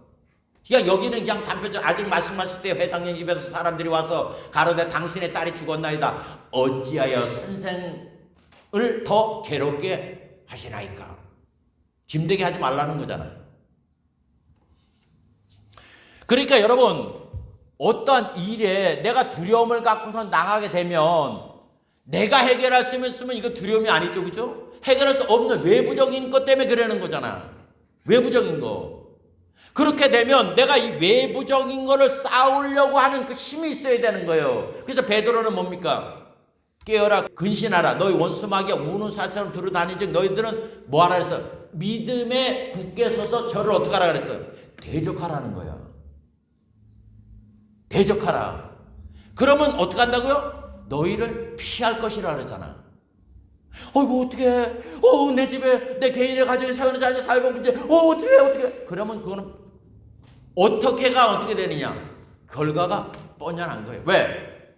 그러니까 여기는 그냥 단편적 아직 말씀하실 때 회당장 집에서 사람들이 와서 가로되 당신의 딸이 죽었나이다. 어찌하여 선생을 더 괴롭게 하시나이까. 힘들게 하지 말라는 거잖아요. 그러니까 여러분 어떠한 일에 내가 두려움을 갖고서 나가게 되면 내가 해결할 수 있으면 이거 두려움이 아니죠. 그죠? 해결할 수 없는 외부적인 것 때문에 그러는 거잖아. 외부적인 거. 그렇게 되면 내가 이 외부적인 거를 쌓으려고 하는 그 힘이 있어야 되는 거예요. 그래서 베드로는 뭡니까? 깨어라 근신하라. 너희 원수 마귀가 우는 사자처럼 두루다니지. 너희들은 뭐하라 그랬어? 믿음에 굳게 서서 저를 어떻게 하라 그랬어? 대적하라는 거야. 대적하라. 그러면 어떻게 한다고요? 너희를 피할 것이라 그랬잖아. 어이구 어떡해. 내 집에 내 개인의 가정에 사는 자녀 살고 문제. 어떡해. 그러면 그거는 어떻게 되느냐? 결과가 뻔연한 거예요. 왜?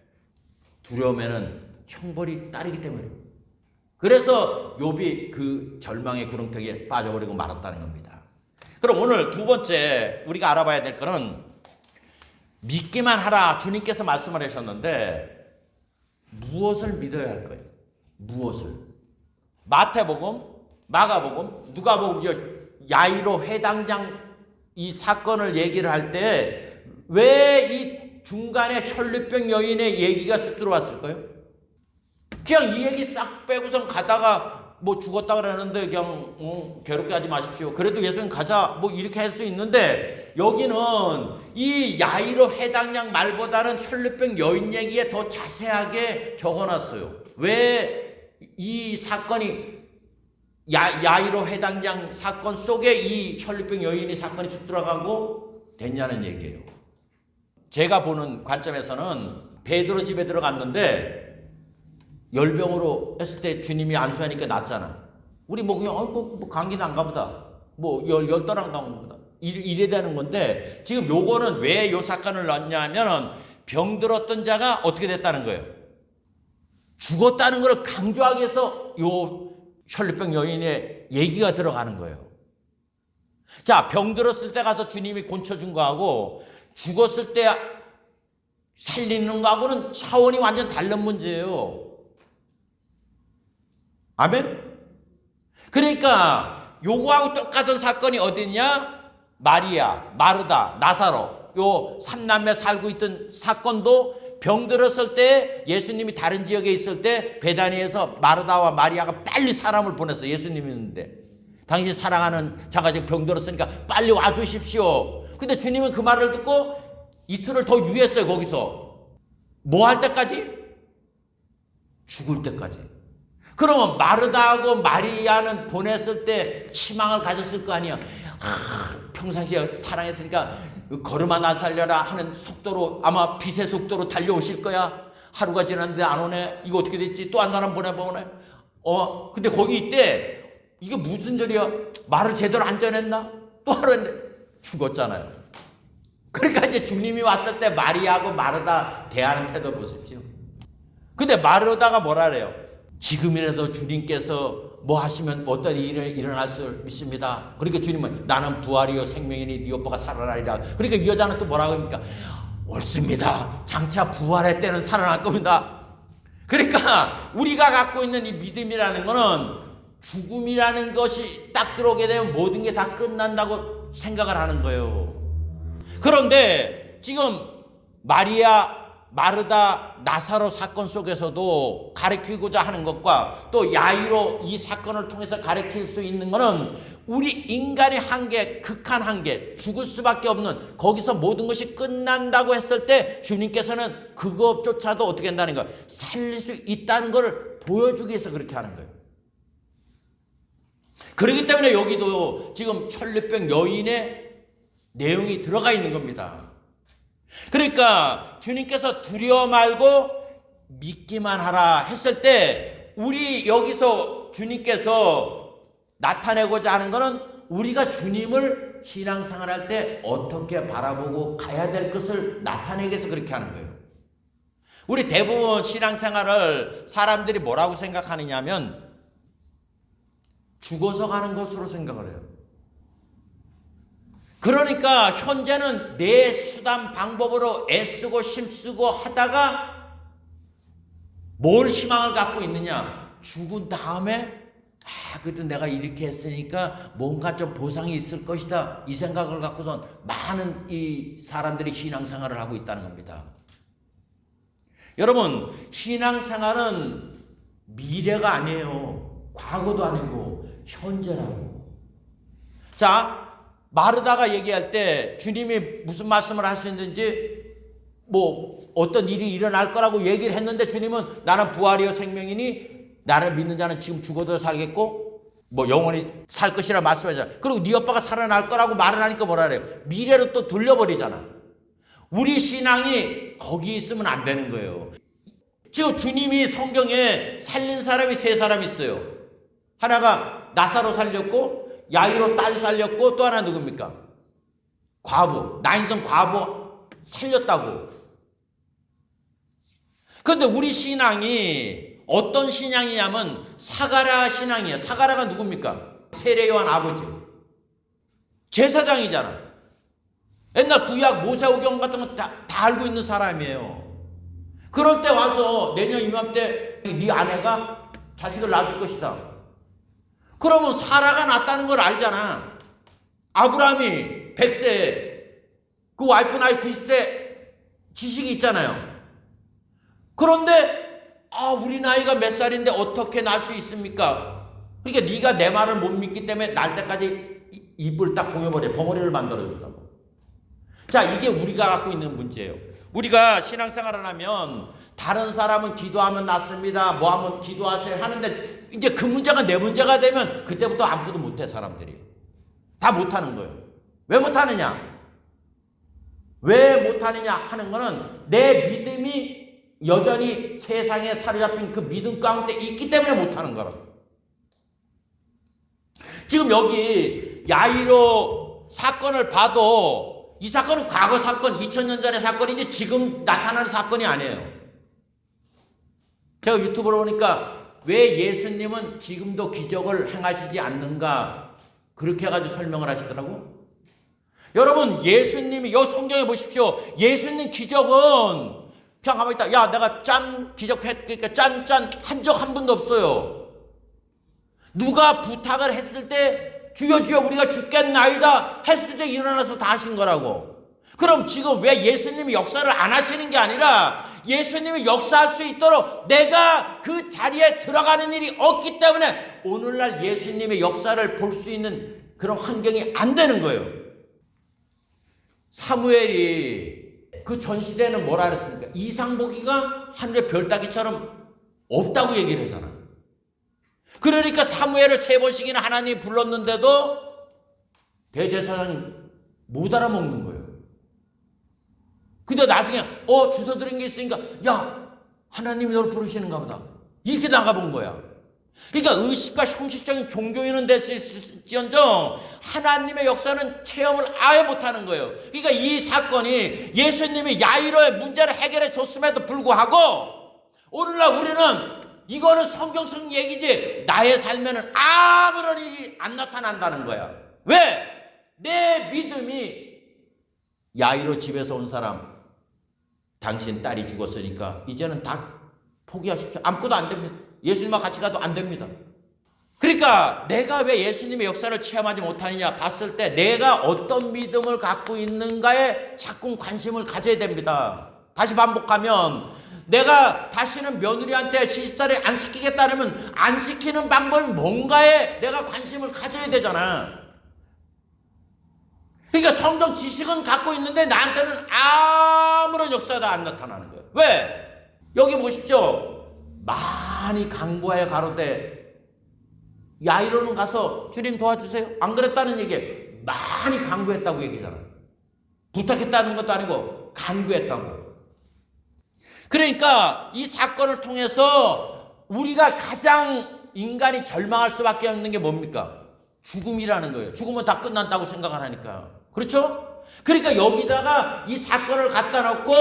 두려움에는 형벌이 따르기 때문에. 그래서 욥이 그 절망의 구렁텅이에 빠져버리고 말았다는 겁니다. 그럼 오늘 두 번째 우리가 알아봐야 될 거는 믿기만 하라. 주님께서 말씀을 하셨는데 무엇을 믿어야 할 거예요? 무엇을? 마태복음, 마가복음, 누가복음, 야이로 회당장 이 사건을 얘기를 할 때 왜 이 중간에 혈류병 여인의 얘기가 쑥 들어왔을까요? 그냥 이 얘기 싹 빼고선 가다가 뭐 죽었다 그러는데 그냥 괴롭게 하지 마십시오. 그래도 예수님 가자 뭐 이렇게 할 수 있는데 여기는 이 야이로 회당장 말보다는 혈류병 여인 얘기에 더 자세하게 적어놨어요. 왜 이 사건이 야이로 회당장 사건 속에 이 혈류병 여인이 사건이 쭉 들어가고 됐냐는 얘기예요. 제가 보는 관점에서는 베드로 집에 들어갔는데 열병으로 했을 때 주님이 안수하니까 낫잖아. 우리 뭐 그냥 뭐 감기는 안 가보다. 뭐 열덜 안 가보다. 이래 되는 건데 지금 요거는 왜 요 사건을 넣냐면은 병들었던 자가 어떻게 됐다는 거예요. 죽었다는 걸 강조하기 위해서 요 혈류병 여인의 얘기가 들어가는 거예요. 자, 병들었을 때 가서 주님이 곤쳐준 거하고 죽었을 때 살리는 거하고는 차원이 완전 다른 문제예요. 아멘? 그러니까 요거하고 똑같은 사건이 어디냐? 마리아, 마르다, 나사로 요 삼남매 살고 있던 사건도 병들었을 때 예수님이 다른 지역에 있을 때 베다니에서 마르다와 마리아가 빨리 사람을 보냈어. 예수님이 있는데 당신 사랑하는 자가 지금 병들었으니까 빨리 와주십시오. 근데 주님은 그 말을 듣고 이틀을 더 유했어요. 거기서 뭐 할 때까지? 죽을 때까지. 그러면 마르다하고 마리아는 보냈을 때 희망을 가졌을 거 아니야. 평상시에 사랑했으니까 걸음아 나 살려라 하는 속도로, 아마 빛의 속도로 달려오실 거야. 하루가 지났는데 안 오네. 이거 어떻게 됐지? 또 한 사람 보내보네. 근데 거기 있대. 이게 무슨 소리야? 말을 제대로 안 전했나? 또 하루 했는데 죽었잖아요. 그러니까 이제 주님이 왔을 때 마리아하고 마르다 대하는 태도 보십시오. 근데 마르다가 뭐라 그래요? 지금이라도 주님께서 뭐 하시면 어떤 일이 일어날 줄 믿습니다. 그러니까 주님은 나는 부활이요 생명이니 네 오빠가 살아나리라. 그러니까 이 여자는 또 뭐라고 합니까? 옳습니다. 장차 부활의 때는 살아날 겁니다. 그러니까 우리가 갖고 있는 이 믿음이라는 거는 죽음이라는 것이 딱 들어오게 되면 모든 게 다 끝난다고 생각을 하는 거예요. 그런데 지금 마리아, 마르다, 나사로 사건 속에서도 가르치고자 하는 것과 또 야이로 이 사건을 통해서 가르칠 수 있는 것은 우리 인간의 한계, 극한 한계, 죽을 수밖에 없는 거기서 모든 것이 끝난다고 했을 때 주님께서는 그것조차도 어떻게 한다는 거예요? 살릴 수 있다는 것을 보여주기 위해서 그렇게 하는 거예요. 그렇기 때문에 여기도 지금 혈류병 여인의 내용이 들어가 있는 겁니다. 그러니까 주님께서 두려워 말고 믿기만 하라 했을 때 우리 여기서 주님께서 나타내고자 하는 것은 우리가 주님을 신앙생활할 때 어떻게 바라보고 가야 될 것을 나타내기 위해서 그렇게 하는 거예요. 우리 대부분 신앙생활을 사람들이 뭐라고 생각하느냐면 죽어서 가는 것으로 생각을 해요. 그러니까 현재는 내 수단 방법으로 애쓰고 힘쓰고 하다가 뭘 희망을 갖고 있느냐? 죽은 다음에 그래도 내가 이렇게 했으니까 뭔가 좀 보상이 있을 것이다. 이 생각을 갖고선 많은 이 사람들이 신앙생활을 하고 있다는 겁니다. 여러분, 신앙생활은 미래가 아니에요. 과거도 아니고 현재라고. 자, 마르다가 얘기할 때 주님이 무슨 말씀을 하시는지 뭐 어떤 일이 일어날 거라고 얘기를 했는데 주님은 나는 부활이요 생명이니 나를 믿는 자는 지금 죽어도 살겠고 뭐 영원히 살 것이라 말씀하잖아요. 그리고 네 오빠가 살아날 거라고 말을 하니까 뭐라 그래요? 미래로 또 돌려버리잖아. 우리 신앙이 거기 있으면 안 되는 거예요. 지금 주님이 성경에 살린 사람이 세 사람 있어요. 하나가 나사로 살렸고 야이로 딸 살렸고 또 하나 누굽니까? 과부, 나인성 과부 살렸다고. 그런데 우리 신앙이 어떤 신앙이냐면 사가랴 신앙이에요. 사가랴가 누굽니까? 세례 요한 아버지. 제사장이잖아. 옛날 구약 모세오경 같은 거 다 알고 있는 사람이에요. 그럴 때 와서 내년 이맘때 네 아내가 자식을 낳을 것이다. 그러면 사라가 낳았다는 걸 알잖아. 아브라함이 100세, 그 와이프 나이 90세 지식이 있잖아요. 그런데 우리 나이가 몇 살인데 어떻게 낳을 수 있습니까? 그러니까 네가 내 말을 못 믿기 때문에 날 때까지 입을 딱 봉해버려. 벙어리를 만들어준다고. 자, 이게 우리가 갖고 있는 문제예요. 우리가 신앙생활을 하면 다른 사람은 기도하면 낫습니다. 뭐 하면 기도하세요 하는데 이제 그 문제가 내 문제가 되면 그때부터 아무것도 못해. 사람들이 다 못하는 거예요. 왜 못하느냐? 왜 못하느냐 하는 거는 내 믿음이 여전히 세상에 사로잡힌 그 믿음 가운데 있기 때문에 못하는 거라고. 지금 여기 야이로 사건을 봐도 이 사건은 과거 사건, 2000년 전의 사건이지 지금 나타나는 사건이 아니에요. 제가 유튜브로 보니까 왜 예수님은 지금도 기적을 행하시지 않는가 그렇게 해가지고 설명을 하시더라고. 여러분, 예수님이 여기 성경에 보십시오. 예수님 기적은 그냥 가만히 있다. 야, 내가 짠 기적했으니까 짠 한 적 한 번도 없어요. 누가 부탁을 했을 때 주여 주여 우리가 죽겠나이다 했을 때 일어나서 다 하신 거라고. 그럼 지금 왜 예수님이 역사를 안 하시는 게 아니라 예수님이 역사할 수 있도록 내가 그 자리에 들어가는 일이 없기 때문에 오늘날 예수님의 역사를 볼 수 있는 그런 환경이 안 되는 거예요. 사무엘이 그 전시대는 뭐라 그랬습니까? 이상 보기가 하늘의 별 따기처럼 없다고 얘기를 하잖아. 그러니까 사무엘을 3번씩이나 하나님이 불렀는데도 대제사장이 못 알아먹는 거예요. 근데 나중에 주워 들은 게 있으니까 야, 하나님이 너를 부르시는가 보다. 이렇게 나가본 거야. 그러니까 의식과 형식적인 종교인은 될 수 있을지언정 하나님의 역사는 체험을 아예 못하는 거예요. 그러니까 이 사건이 예수님이 야이로의 문제를 해결해 줬음에도 불구하고 오늘날 우리는 이거는 성경성 얘기지 나의 삶에는 아무런 일이 안 나타난다는 거야. 왜? 내 믿음이 야이로 집에서 온 사람 당신 딸이 죽었으니까 이제는 다 포기하십시오. 아무것도 안 됩니다. 예수님과 같이 가도 안 됩니다. 그러니까 내가 왜 예수님의 역사를 체험하지 못하느냐 봤을 때 내가 어떤 믿음을 갖고 있는가에 자꾸 관심을 가져야 됩니다. 다시 반복하면 내가 다시는 며느리한테 시집살이 안 시키겠다면 안 시키는 방법이 뭔가에 내가 관심을 가져야 되잖아. 그러니까 성경 지식은 갖고 있는데 나한테는 아무런 역사도 안 나타나는 거예요. 왜? 여기 보십시오. 많이 강구하여 가로되 야이로는 가서 주님 도와주세요. 안 그랬다는 얘기예요. 많이 강구했다고 얘기잖아요. 부탁했다는 것도 아니고 간구했다고. 그러니까 이 사건을 통해서 우리가 가장 인간이 절망할 수밖에 없는 게 뭡니까? 죽음이라는 거예요. 죽으면 다 끝난다고 생각을 하니까. 그렇죠? 그러니까 여기다가 이 사건을 갖다 놓고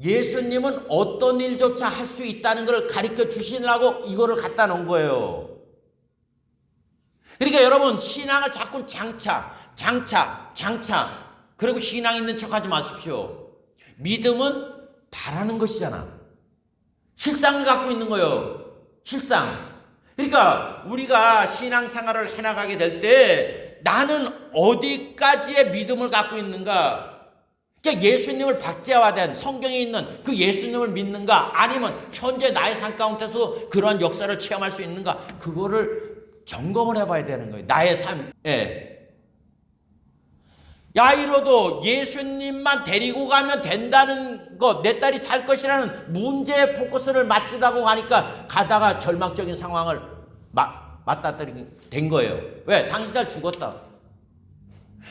예수님은 어떤 일조차 할 수 있다는 걸 가르쳐 주시려고 이거를 갖다 놓은 거예요. 그러니까 여러분 신앙을 자꾸 장차 그리고 신앙 있는 척하지 마십시오. 믿음은 바라는 것이잖아. 실상을 갖고 있는 거예요. 실상. 그러니까 우리가 신앙생활을 해나가게 될 때 나는 어디까지의 믿음을 갖고 있는가? 그러니까 예수님을 박제화된 성경에 있는 그 예수님을 믿는가? 아니면 현재 나의 삶 가운데서 그러한 역사를 체험할 수 있는가? 그거를 점검을 해봐야 되는 거예요. 나의 삶에. 야이로도 예수님만 데리고 가면 된다는 것, 내 딸이 살 것이라는 문제에 포커스를 맞추다고 가니까 가다가 절망적인 상황을 맞닥뜨리게 된 거예요. 왜? 당신 딸 죽었다.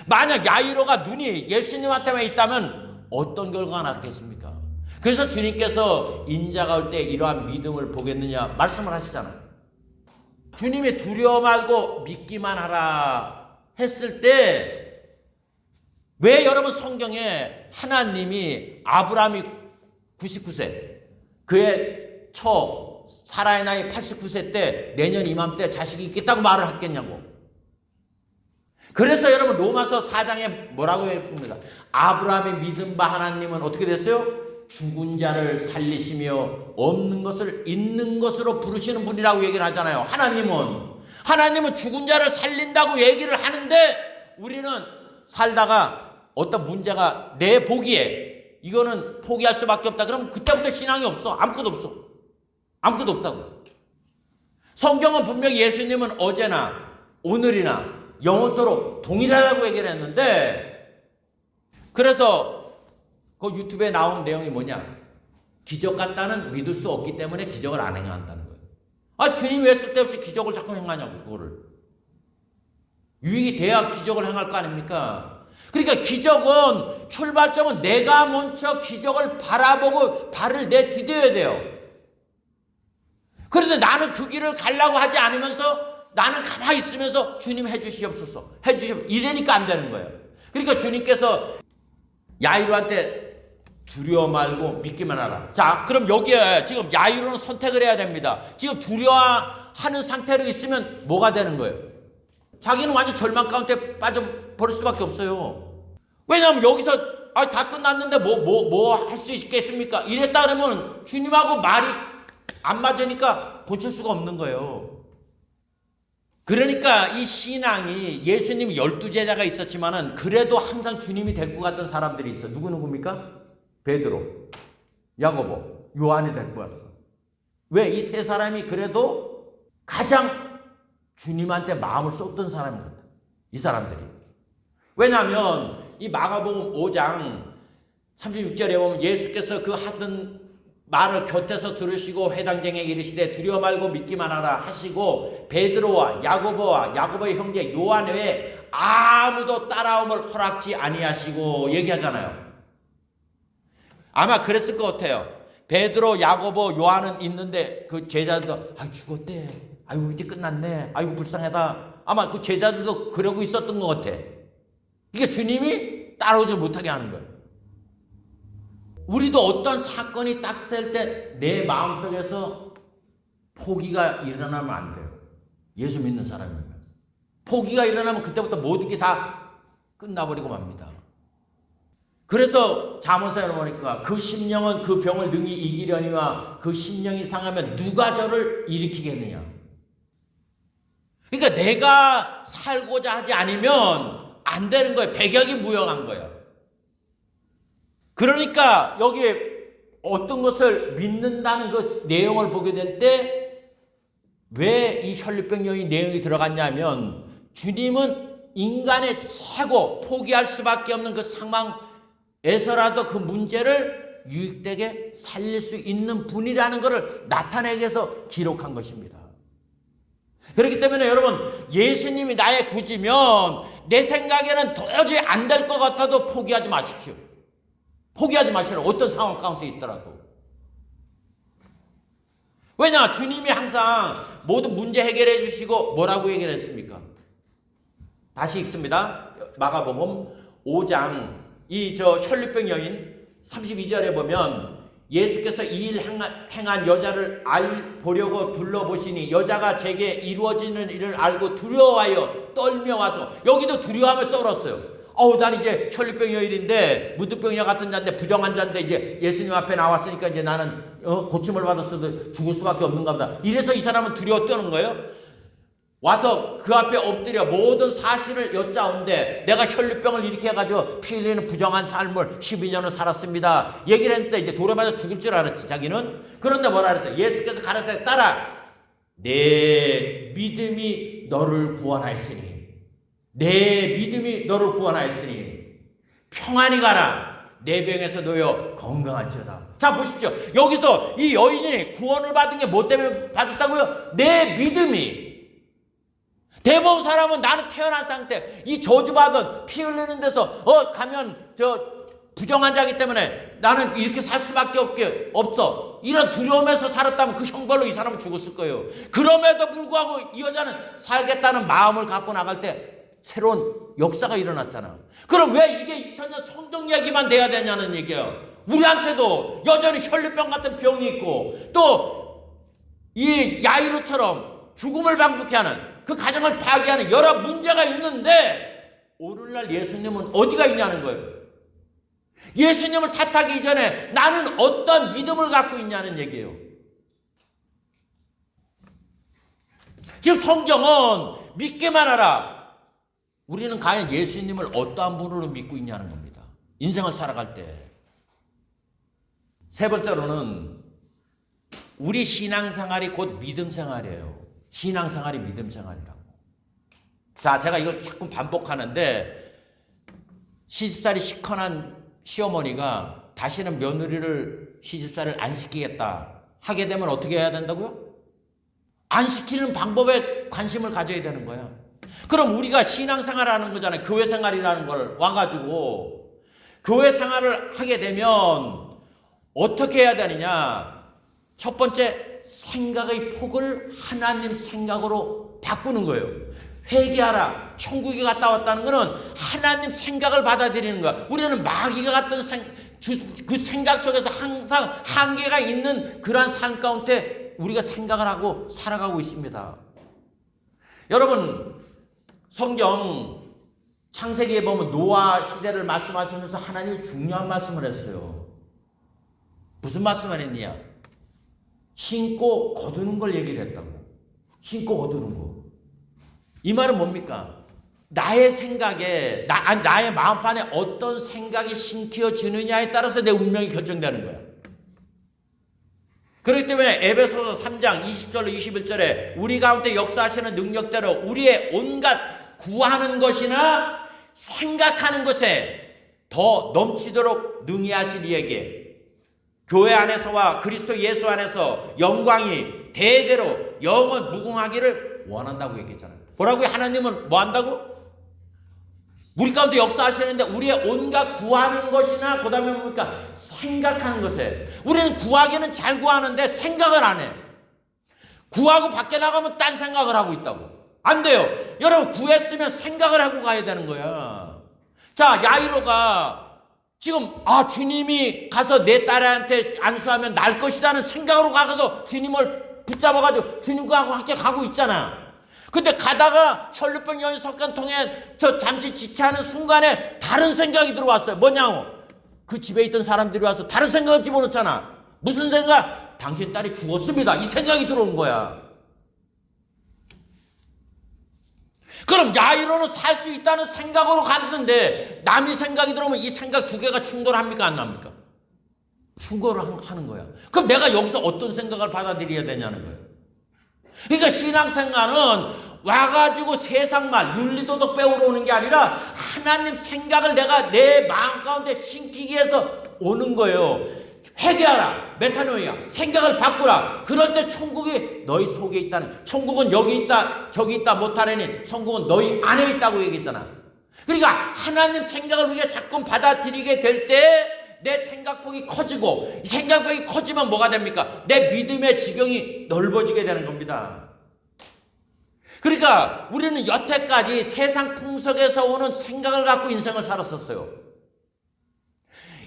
만약 야이로가 눈이 예수님한테만 있다면 어떤 결과가 났겠습니까? 그래서 주님께서 인자가 올 때 이러한 믿음을 보겠느냐 말씀을 하시잖아요. 주님이 두려워 말고 믿기만 하라 했을 때 왜 여러분 성경에 하나님이 아브라함이 99세 그의 처 사라의 나이 89세 때 내년 이맘때 자식이 있겠다고 말을 했겠냐고. 그래서 여러분 로마서 4장에 뭐라고 했습니다. 아브라함의 믿음 바 하나님은 어떻게 됐어요? 죽은 자를 살리시며 없는 것을 있는 것으로 부르시는 분이라고 얘기를 하잖아요. 하나님은 죽은 자를 살린다고 얘기를 하는데 우리는 살다가 어떤 문제가 내 보기에 이거는 포기할 수밖에 없다. 그럼 그때부터 신앙이 없어. 아무것도 없어. 아무것도 없다고. 성경은 분명히 예수님은 어제나 오늘이나 영원토록 동일하다고 얘기를 했는데 그래서 그 유튜브에 나온 내용이 뭐냐? 기적 같다는 믿을 수 없기 때문에 기적을 안 행한다는 거예요. 아, 주님 왜 쓸데없이 기적을 자꾸 행하냐고 그거를. 유익이 돼야 기적을 행할 거 아닙니까? 그러니까 기적은 출발점은 내가 먼저 기적을 바라보고 발을 내디뎌야 돼요. 그런데 나는 그 길을 가려고 하지 않으면서 나는 가만히 있으면서 주님 해주시옵소서 이러니까 안 되는 거예요. 그러니까 주님께서 야이로한테 두려워 말고 믿기만 하라. 자, 그럼 여기에 지금 야이로는 선택을 해야 됩니다. 지금 두려워하는 상태로 있으면 뭐가 되는 거예요? 자기는 완전 절망 가운데 빠져버릴 수밖에 없어요. 왜냐하면 여기서 다 끝났는데 뭐 할 수 있겠습니까? 이랬다 그러면 주님하고 말이 안 맞으니까 고칠 수가 없는 거예요. 그러니까 이 신앙이 예수님이 12제자가 있었지만은 그래도 항상 주님이 데리고 갔던 사람들이 있어. 누구입니까? 베드로. 야고보, 요한이 데리고 왔어. 왜? 이 세 사람이 그래도 가장 주님한테 마음을 쏟던 사람인 것 같아. 이 사람들이. 왜냐하면 이 마가복음 5장 36절에 보면 예수께서 그 하던 말을 곁에서 들으시고 회당장에게 이르시되 두려워 말고 믿기만 하라 하시고 베드로와 야고보의 형제 요한 외에 아무도 따라옴을 허락지 아니하시고 얘기하잖아요. 아마 그랬을 것 같아요. 베드로, 야고보, 요한은 있는데 그 제자들도 죽었대. 아이고 이제 끝났네. 아이고 불쌍하다. 아마 그 제자들도 그러고 있었던 것 같아. 이게 주님이 따라오지 못하게 하는 거예요. 우리도 어떤 사건이 딱 셀 때 내 마음속에서 포기가 일어나면 안 돼요. 예수 믿는 사람입니다. 포기가 일어나면 그때부터 모든 게 다 끝나버리고 맙니다. 그래서 잠언서에 보니까 그 심령은 그 병을 능히 이기려니와 그 심령이 상하면 누가 저를 일으키겠느냐. 그러니까 내가 살고자 하지 않으면 안 되는 거예요. 백약이 무용한 거예요. 그러니까 여기에 어떤 것을 믿는다는 그 내용을 보게 될 때 왜 이 혈류병 여인 내용이 들어갔냐면 주님은 인간의 최고 포기할 수밖에 없는 그 상황에서라도 그 문제를 유익되게 살릴 수 있는 분이라는 것을 나타내기 위해서 기록한 것입니다. 그렇기 때문에 여러분 예수님이 나의 구주면 내 생각에는 도저히 안 될 것 같아도 포기하지 마십시오. 포기하지 마시라. 어떤 상황 가운데 있더라도. 왜냐? 주님이 항상 모든 문제 해결해 주시고 뭐라고 얘기를 했습니까? 다시 읽습니다. 마가복음 5장 이 혈류병 여인 32절에 보면 예수께서 이 일 행한 여자를 보려고 둘러보시니 여자가 제게 이루어지는 일을 알고 두려워하여 떨며 와서 여기도 두려워하며 떨었어요. 난 이제 혈류병 여인인데 무드병이와 같은 자인데 부정한 자인데 이제 예수님 앞에 나왔으니까 이제 나는 고침을 받았어도 죽을 수밖에 없는가 보다. 이래서 이 사람은 두려워 떠는 거예요. 와서 그 앞에 엎드려 모든 사실을 여짜온데 내가 혈류병을 일으켜가지고 피 흘리는 부정한 삶을 12년을 살았습니다. 얘기를 했는데 이제 돌에 맞아 죽을 줄 알았지 자기는. 그런데 뭐라 그랬어요? 예수께서 가르치되 따라 내 믿음이 너를 구원하였으니 내 믿음이 너를 구원하였으니 평안히 가라. 내 병에서 놓여 건강할지어다. 자 보십시오. 여기서 이 여인이 구원을 받은 게 뭐 때문에 받았다고요? 내 믿음이. 대부분 사람은 나는 태어난 상태 이 저주받은 피 흘리는 데서 가면 부정한 자이기 때문에 나는 이렇게 살 수밖에 없어. 이런 두려움에서 살았다면 그 형벌로 이 사람은 죽었을 거예요. 그럼에도 불구하고 이 여자는 살겠다는 마음을 갖고 나갈 때 새로운 역사가 일어났잖아. 그럼 왜 이게 2000년 성경 얘기만 돼야 되냐는 얘기예요. 우리한테도 여전히 혈류병 같은 병이 있고 또 이 야이로처럼 죽음을 방북해 하는 그 가정을 파괴하는 여러 문제가 있는데 오늘날 예수님은 어디가 있냐는 거예요. 예수님을 탓하기 이전에 나는 어떤 믿음을 갖고 있냐는 얘기예요. 지금 성경은 믿기만 하라. 우리는 과연 예수님을 어떠한 분으로 믿고 있냐는 겁니다. 인생을 살아갈 때. 세 번째로는 우리 신앙생활이 곧 믿음생활이에요. 신앙생활이 믿음생활이라고. 자, 제가 이걸 자꾸 반복하는데 시집살이 시큰한 시어머니가 다시는 며느리를 시집살이를 안 시키겠다 하게 되면 어떻게 해야 된다고요? 안 시키는 방법에 관심을 가져야 되는 거야. 그럼 우리가 신앙생활을 하는 거잖아요. 교회생활이라는 걸 와가지고 교회 생활을 하게 되면 어떻게 해야 되느냐. 첫 번째, 생각의 폭을 하나님 생각으로 바꾸는 거예요. 회개하라. 천국에 갔다 왔다는 것은 하나님 생각을 받아들이는 거야. 우리는 마귀가 같은 그 생각 속에서 항상 한계가 있는 그러한 삶 가운데 우리가 생각을 하고 살아가고 있습니다. 여러분, 성경 창세기에 보면 노아 시대를 말씀하시면서 하나님이 중요한 말씀을 했어요. 무슨 말씀을 했냐? 신고 거두는 걸 얘기를 했다고. 신고 거두는 거. 이 말은 뭡니까? 나의 생각에 나의 마음판에 어떤 생각이 심겨지느냐에 따라서 내 운명이 결정되는 거야. 그렇기 때문에 에베소서 3장 20절로 21절에 우리 가운데 역사하시는 능력대로 우리의 온갖 구하는 것이나 생각하는 것에 더 넘치도록 능히 하실 이에게 교회 안에서와 그리스도 예수 안에서 영광이 대대로 영원 무궁하기를 원한다고 얘기했잖아요. 뭐라고요? 하나님은 뭐 한다고? 우리 가운데 역사하시는데 우리의 온갖 구하는 것이나 그 다음에 뭡니까? 생각하는 것에. 우리는 구하기는 잘 구하는데 생각을 안 해. 구하고 밖에 나가면 딴 생각을 하고 있다고. 안 돼요. 여러분, 구했으면 생각을 하고 가야 되는 거야. 자, 야이로가 지금 주님이 가서 내 딸한테 안수하면 날 것이라는 생각으로 가서 주님을 붙잡아가지고 주님과 함께 가고 있잖아. 근데 가다가 혈루병 연석관 통해 저 잠시 지체하는 순간에 다른 생각이 들어왔어요. 뭐냐고? 그 집에 있던 사람들이 와서 다른 생각을 집어넣잖아. 무슨 생각? 당신 딸이 죽었습니다. 이 생각이 들어온 거야. 그럼 야이로는 살 수 있다는 생각으로 갔는데 남이 생각이 들어오면 이 생각 두 개가 충돌합니까? 안 납니까? 충돌을 하는 거야. 그럼 내가 여기서 어떤 생각을 받아들여야 되냐는 거예요. 그러니까 신앙생활은 와가지고 세상말 윤리도덕 배우러 오는 게 아니라 하나님 생각을 내가 내 마음 가운데 심기기 위해서 오는 거예요. 회개하라. 메타노이아. 생각을 바꾸라. 그럴 때 천국이 너희 속에 있다는. 천국은 여기 있다 저기 있다 못하려니 천국은 너희 안에 있다고 얘기했잖아. 그러니까 하나님 생각을 우리가 자꾸 받아들이게 될 때 내 생각폭이 커지고 이 생각폭이 커지면 뭐가 됩니까? 내 믿음의 지경이 넓어지게 되는 겁니다. 그러니까 우리는 여태까지 세상 풍속에서 오는 생각을 갖고 인생을 살았었어요.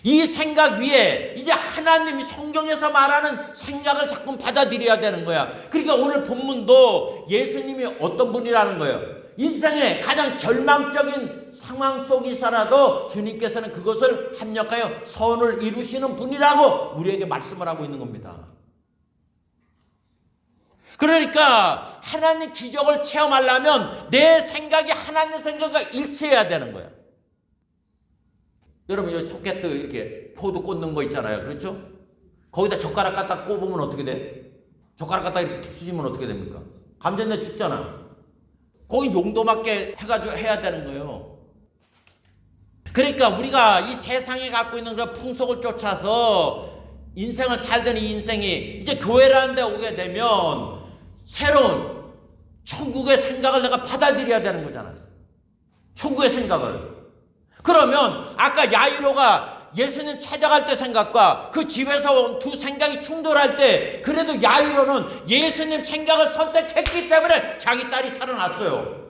이 생각 위에 이제 하나님이 성경에서 말하는 생각을 자꾸 받아들여야 되는 거야. 그러니까 오늘 본문도 예수님이 어떤 분이라는 거예요. 인생의 가장 절망적인 상황 속이서라도 주님께서는 그것을 합력하여 선을 이루시는 분이라고 우리에게 말씀을 하고 있는 겁니다. 그러니까 하나님 기적을 체험하려면 내 생각이 하나님 생각과 일치해야 되는 거야. 여러분, 이 소켓트 이렇게 포도 꽂는 거 있잖아요. 그렇죠? 거기다 젓가락 갖다 꼽으면 어떻게 돼? 젓가락 갖다 이렇게 툭 쑤시면 어떻게 됩니까? 감전돼 죽잖아. 거기 용도 맞게 해가지고 해야 되는 거예요. 그러니까 우리가 이 세상에 갖고 있는 그런 풍속을 쫓아서 인생을 살던 이 인생이 이제 교회라는 데 오게 되면 새로운 천국의 생각을 내가 받아들여야 되는 거잖아요. 천국의 생각을. 그러면 아까 야이로가 예수님 찾아갈 때 생각과 그 집에서 온 두 생각이 충돌할 때 그래도 야이로는 예수님 생각을 선택했기 때문에 자기 딸이 살아났어요.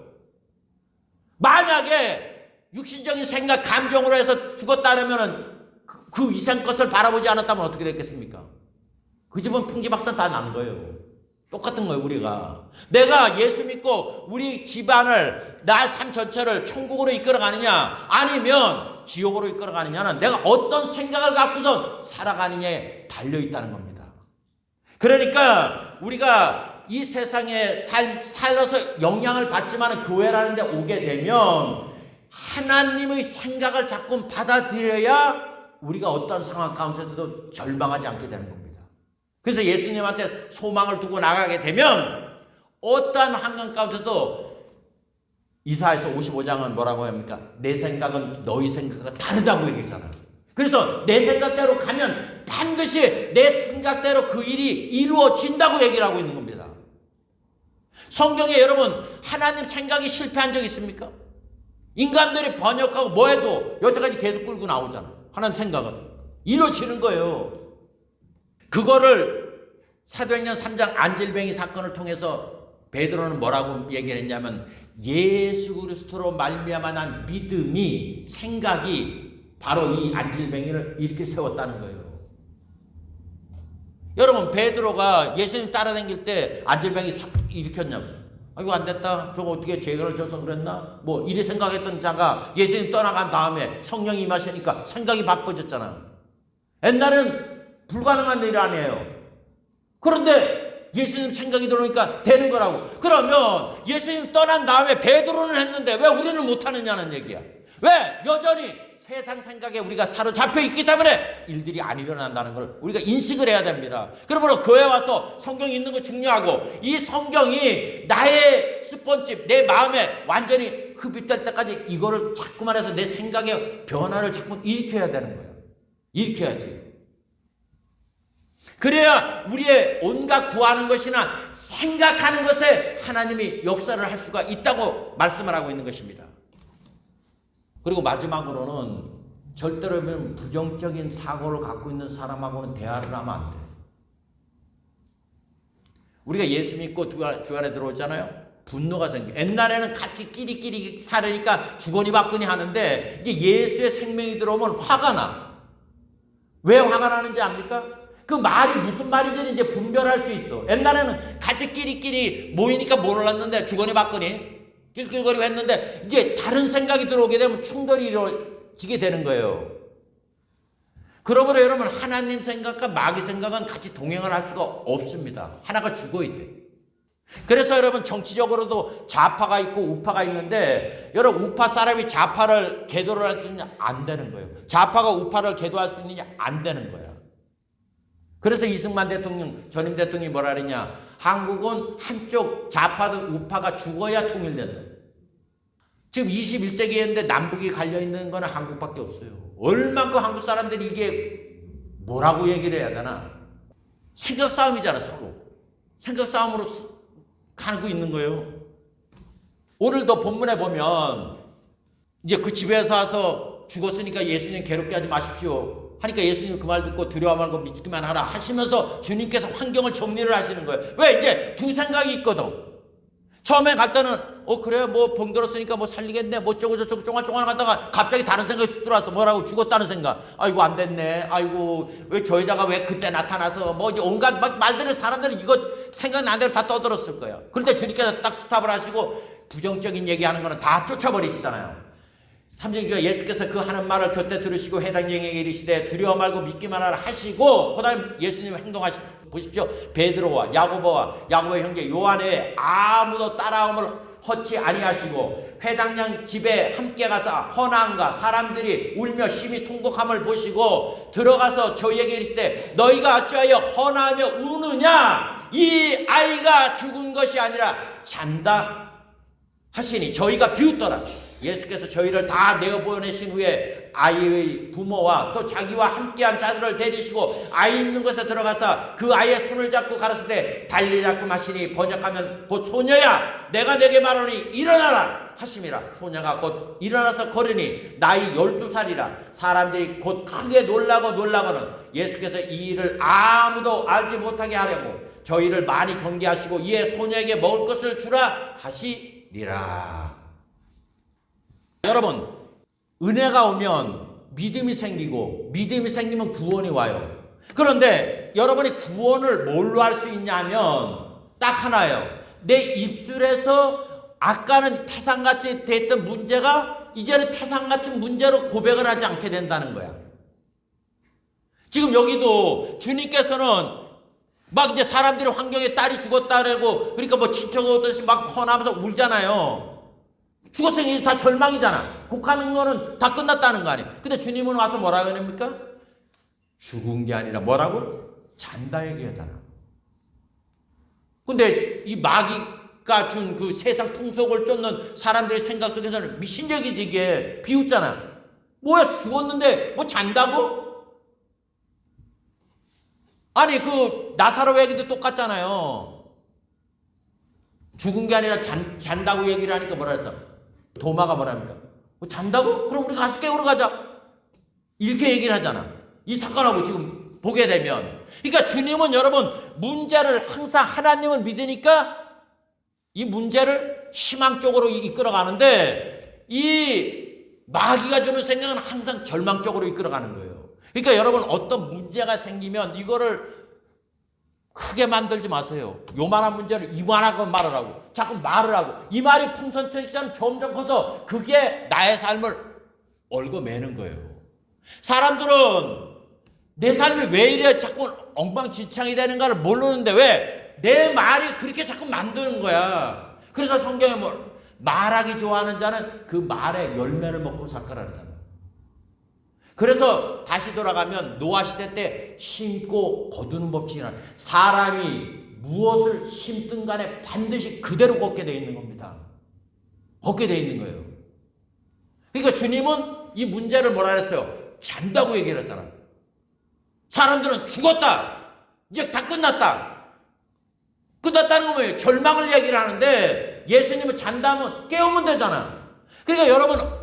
만약에 육신적인 생각, 감정으로 해서 죽었다면 그 이상 것을 바라보지 않았다면 어떻게 됐겠습니까? 그 집은 풍지박산 다 난 거예요. 똑같은 거예요. 우리가 내가 예수 믿고 우리 집안을 나 삶 전체를 천국으로 이끌어가느냐 아니면 지옥으로 이끌어가느냐는 내가 어떤 생각을 갖고서 살아가느냐에 달려있다는 겁니다. 그러니까 우리가 이 세상에 살아서 영향을 받지만 교회라는 데 오게 되면 하나님의 생각을 자꾸 받아들여야 우리가 어떤 상황 가운데서도 절망하지 않게 되는 겁니다. 그래서 예수님한테 소망을 두고 나가게 되면 어떠한 환경 가운데도 이사야서 55장은 뭐라고 합니까? 내 생각은 너희 생각과 다르다고 얘기했잖아요. 그래서 내 생각대로 가면 반드시 내 생각대로 그 일이 이루어진다고 얘기를 하고 있는 겁니다. 성경에 여러분 하나님 생각이 실패한 적 있습니까? 인간들이 번역하고 뭐 해도 여태까지 계속 끌고 나오잖아. 하나님 생각은 이루어지는 거예요. 그거를 사도행전 3장 안질뱅이 사건을 통해서 베드로는 뭐라고 얘기를 했냐면 예수 그리스도로 말미암아 난 믿음이 생각이 바로 이 안질뱅이를 이렇게 세웠다는 거예요. 여러분 베드로가 예수님 따라다닐 때 안질뱅이 일으켰냐고. 이거 안 됐다. 저거 어떻게 죄를 져서 그랬나? 뭐 이리 생각했던 자가 예수님 떠나간 다음에 성령이 임하시니까 생각이 바꿔졌잖아. 옛날엔 불가능한 일 아니에요. 그런데 예수님 생각이 들어오니까 되는 거라고. 그러면 예수님 떠난 다음에 베드로는 했는데 왜 우리는 못하느냐는 얘기야. 왜 여전히 세상 생각에 우리가 사로잡혀 있기 때문에 일들이 안 일어난다는 걸 우리가 인식을 해야 됩니다. 그러므로 교회 와서 성경 읽는 거 중요하고, 이 성경이 나의 스폰집, 내 마음에 완전히 흡입될 때까지 이거를 자꾸만 해서 내 생각의 변화를 자꾸 일으켜야 되는 거예요. 일으켜야지. 그래야 우리의 온갖 구하는 것이나 생각하는 것에 하나님이 역사를 할 수가 있다고 말씀을 하고 있는 것입니다. 그리고 마지막으로는 절대로 부정적인 사고를 갖고 있는 사람하고는 대화를 하면 안 돼요. 우리가 예수 믿고 주 안에 들어오잖아요. 분노가 생겨요. 옛날에는 같이 끼리끼리 살으니까 주거니 받거니 하는데 이제 예수의 생명이 들어오면 화가 나. 왜 화가 나는지 압니까? 그 말이 무슨 말인지 이제 분별할 수 있어. 옛날에는 같이 끼리끼리 모이니까 몰랐는데 주거니 받거니 낄낄거리고 했는데 이제 다른 생각이 들어오게 되면 충돌이 이루어지게 되는 거예요. 그러므로 여러분, 하나님 생각과 마귀 생각은 같이 동행을 할 수가 없습니다. 하나가 죽어 있대. 그래서 여러분, 정치적으로도 좌파가 있고 우파가 있는데, 여러분, 우파 사람이 좌파를 계도를 할 수 있느냐? 안 되는 거예요. 좌파가 우파를 계도할 수 있느냐? 안 되는 거야. 그래서 이승만 대통령, 전임 대통령이 뭐라 그랬냐? 한국은 한쪽 좌파든 우파가 죽어야 통일된다. 지금 21세기인데 남북이 갈려있는 거는 한국밖에 없어요. 얼마큼 한국 사람들이 이게 뭐라고 얘기를 해야 되나? 생각 싸움이잖아, 서로. 생각 싸움으로 가고 있는 거예요. 오늘도 본문에 보면 이제 그 집에서 와서 죽었으니까 예수님 괴롭게 하지 마십시오 하니까 예수님 그 말 듣고 두려워 말고 믿기만 하라 하시면서 주님께서 환경을 정리를 하시는 거예요. 왜? 이제 두 생각이 있거든. 처음에 갈 때는 그래 뭐 병들었으니까 뭐 살리겠네 뭐 저쩌고 쫑알쫑알 가다가 갑자기 다른 생각이 쑥 들어왔어. 뭐라고? 죽었다는 생각. 아이고 안 됐네. 아이고 왜 저 여자가 왜 그때 나타나서 뭐 온갖 막 말들을 사람들은 이거 생각난 대로 다 떠들었을 거예요. 그런데 주님께서 딱 스탑을 하시고 부정적인 얘기하는 거는 다 쫓아버리시잖아요. 3절에 예수께서 그 하는 말을 곁에 들으시고 해당쟁에게 이르시되 두려워 말고 믿기만 하라 하시고, 그 다음에 예수님 보십시오. 베드로와 야고보의 형제 요한의 아무도 따라옴을 허치 아니하시고 회당장 집에 함께 가서 헌왕과 사람들이 울며 심히 통곡함을 보시고 들어가서 저희에게 이르시되 너희가 어찌하여 헌하며 우느냐? 이 아이가 죽은 것이 아니라 잔다 하시니 저희가 비웃더라. 예수께서 저희를 다 내어보내신 후에 아이의 부모와 또 자기와 함께한 자들을 데리시고 아이 있는 곳에 들어가서 그 아이의 손을 잡고 가라사대 달리라고 하시니 번역하면 곧 소녀야 내가 내게 말하니 일어나라 하심이라. 소녀가 곧 일어나서 걸으니 나이 12살이라. 사람들이 곧 크게 놀라고는 예수께서 이 일을 아무도 알지 못하게 하려고 저희를 많이 경계하시고 이에 소녀에게 먹을 것을 주라 하시니라. 여러분, 은혜가 오면 믿음이 생기고 믿음이 생기면 구원이 와요. 그런데 여러분이 구원을 뭘로 할 수 있냐면 딱 하나예요. 내 입술에서 아까는 태산같이 됐던 문제가 이제는 태산같은 문제로 고백을 하지 않게 된다는 거야. 지금 여기도 주님께서는 막 이제 사람들이 환경에 딸이 죽었다라고 그러니까 뭐 친척 오듯이 막 헌하면서 울잖아요. 죽었으니 이제 다 절망이잖아. 곡하는 거는 다 끝났다는 거 아니에요. 근데 주님은 와서 뭐라고 합니까? 죽은 게 아니라 뭐라고? 잔다 얘기하잖아. 근데 이 마귀가 준 그 세상 풍속을 쫓는 사람들의 생각 속에서는 미신적이지 이게. 비웃잖아. 뭐야 죽었는데 뭐 잔다고? 아니 그 나사로 얘기도 똑같잖아요. 죽은 게 아니라 잔다고 얘기를 하니까 뭐라 했어? 도마가 뭐랍니까? 뭐 잔다고? 그럼 우리 가서 깨우러 가자. 이렇게 얘기를 하잖아. 이 사건하고 지금 보게 되면. 그러니까 주님은 여러분 문제를 항상 하나님을 믿으니까 이 문제를 희망 쪽으로 이끌어 가는데 이 마귀가 주는 생각은 항상 절망 쪽으로 이끌어 가는 거예요. 그러니까 여러분 어떤 문제가 생기면 이거를 크게 만들지 마세요. 요만한 문제를 이만하고 말을 하고 자꾸 말을 하고 이 말이 풍선처럼 점점 커서 그게 나의 삶을 얽어매는 거예요. 사람들은 내 삶이 왜 이래 자꾸 엉망진창이 되는가를 모르는데 왜 내 말이 그렇게 자꾸 만드는 거야. 그래서 성경에 뭐 말하기 좋아하는 자는 그 말의 열매를 먹고 살 거라 그러잖아요. 그래서 다시 돌아가면 노아 시대 때 심고 거두는 법칙이나 사람이 무엇을 심든 간에 반드시 그대로 걷게 되어 있는 겁니다. 걷게 되어 있는 거예요. 그러니까 주님은 이 문제를 뭐라 그랬어요? 잔다고 얘기를 했잖아요. 사람들은 죽었다. 이제 다 끝났다. 끝났다는 건 뭐예요? 절망을 얘기를 하는데 예수님은 잔다면 깨우면 되잖아. 그러니까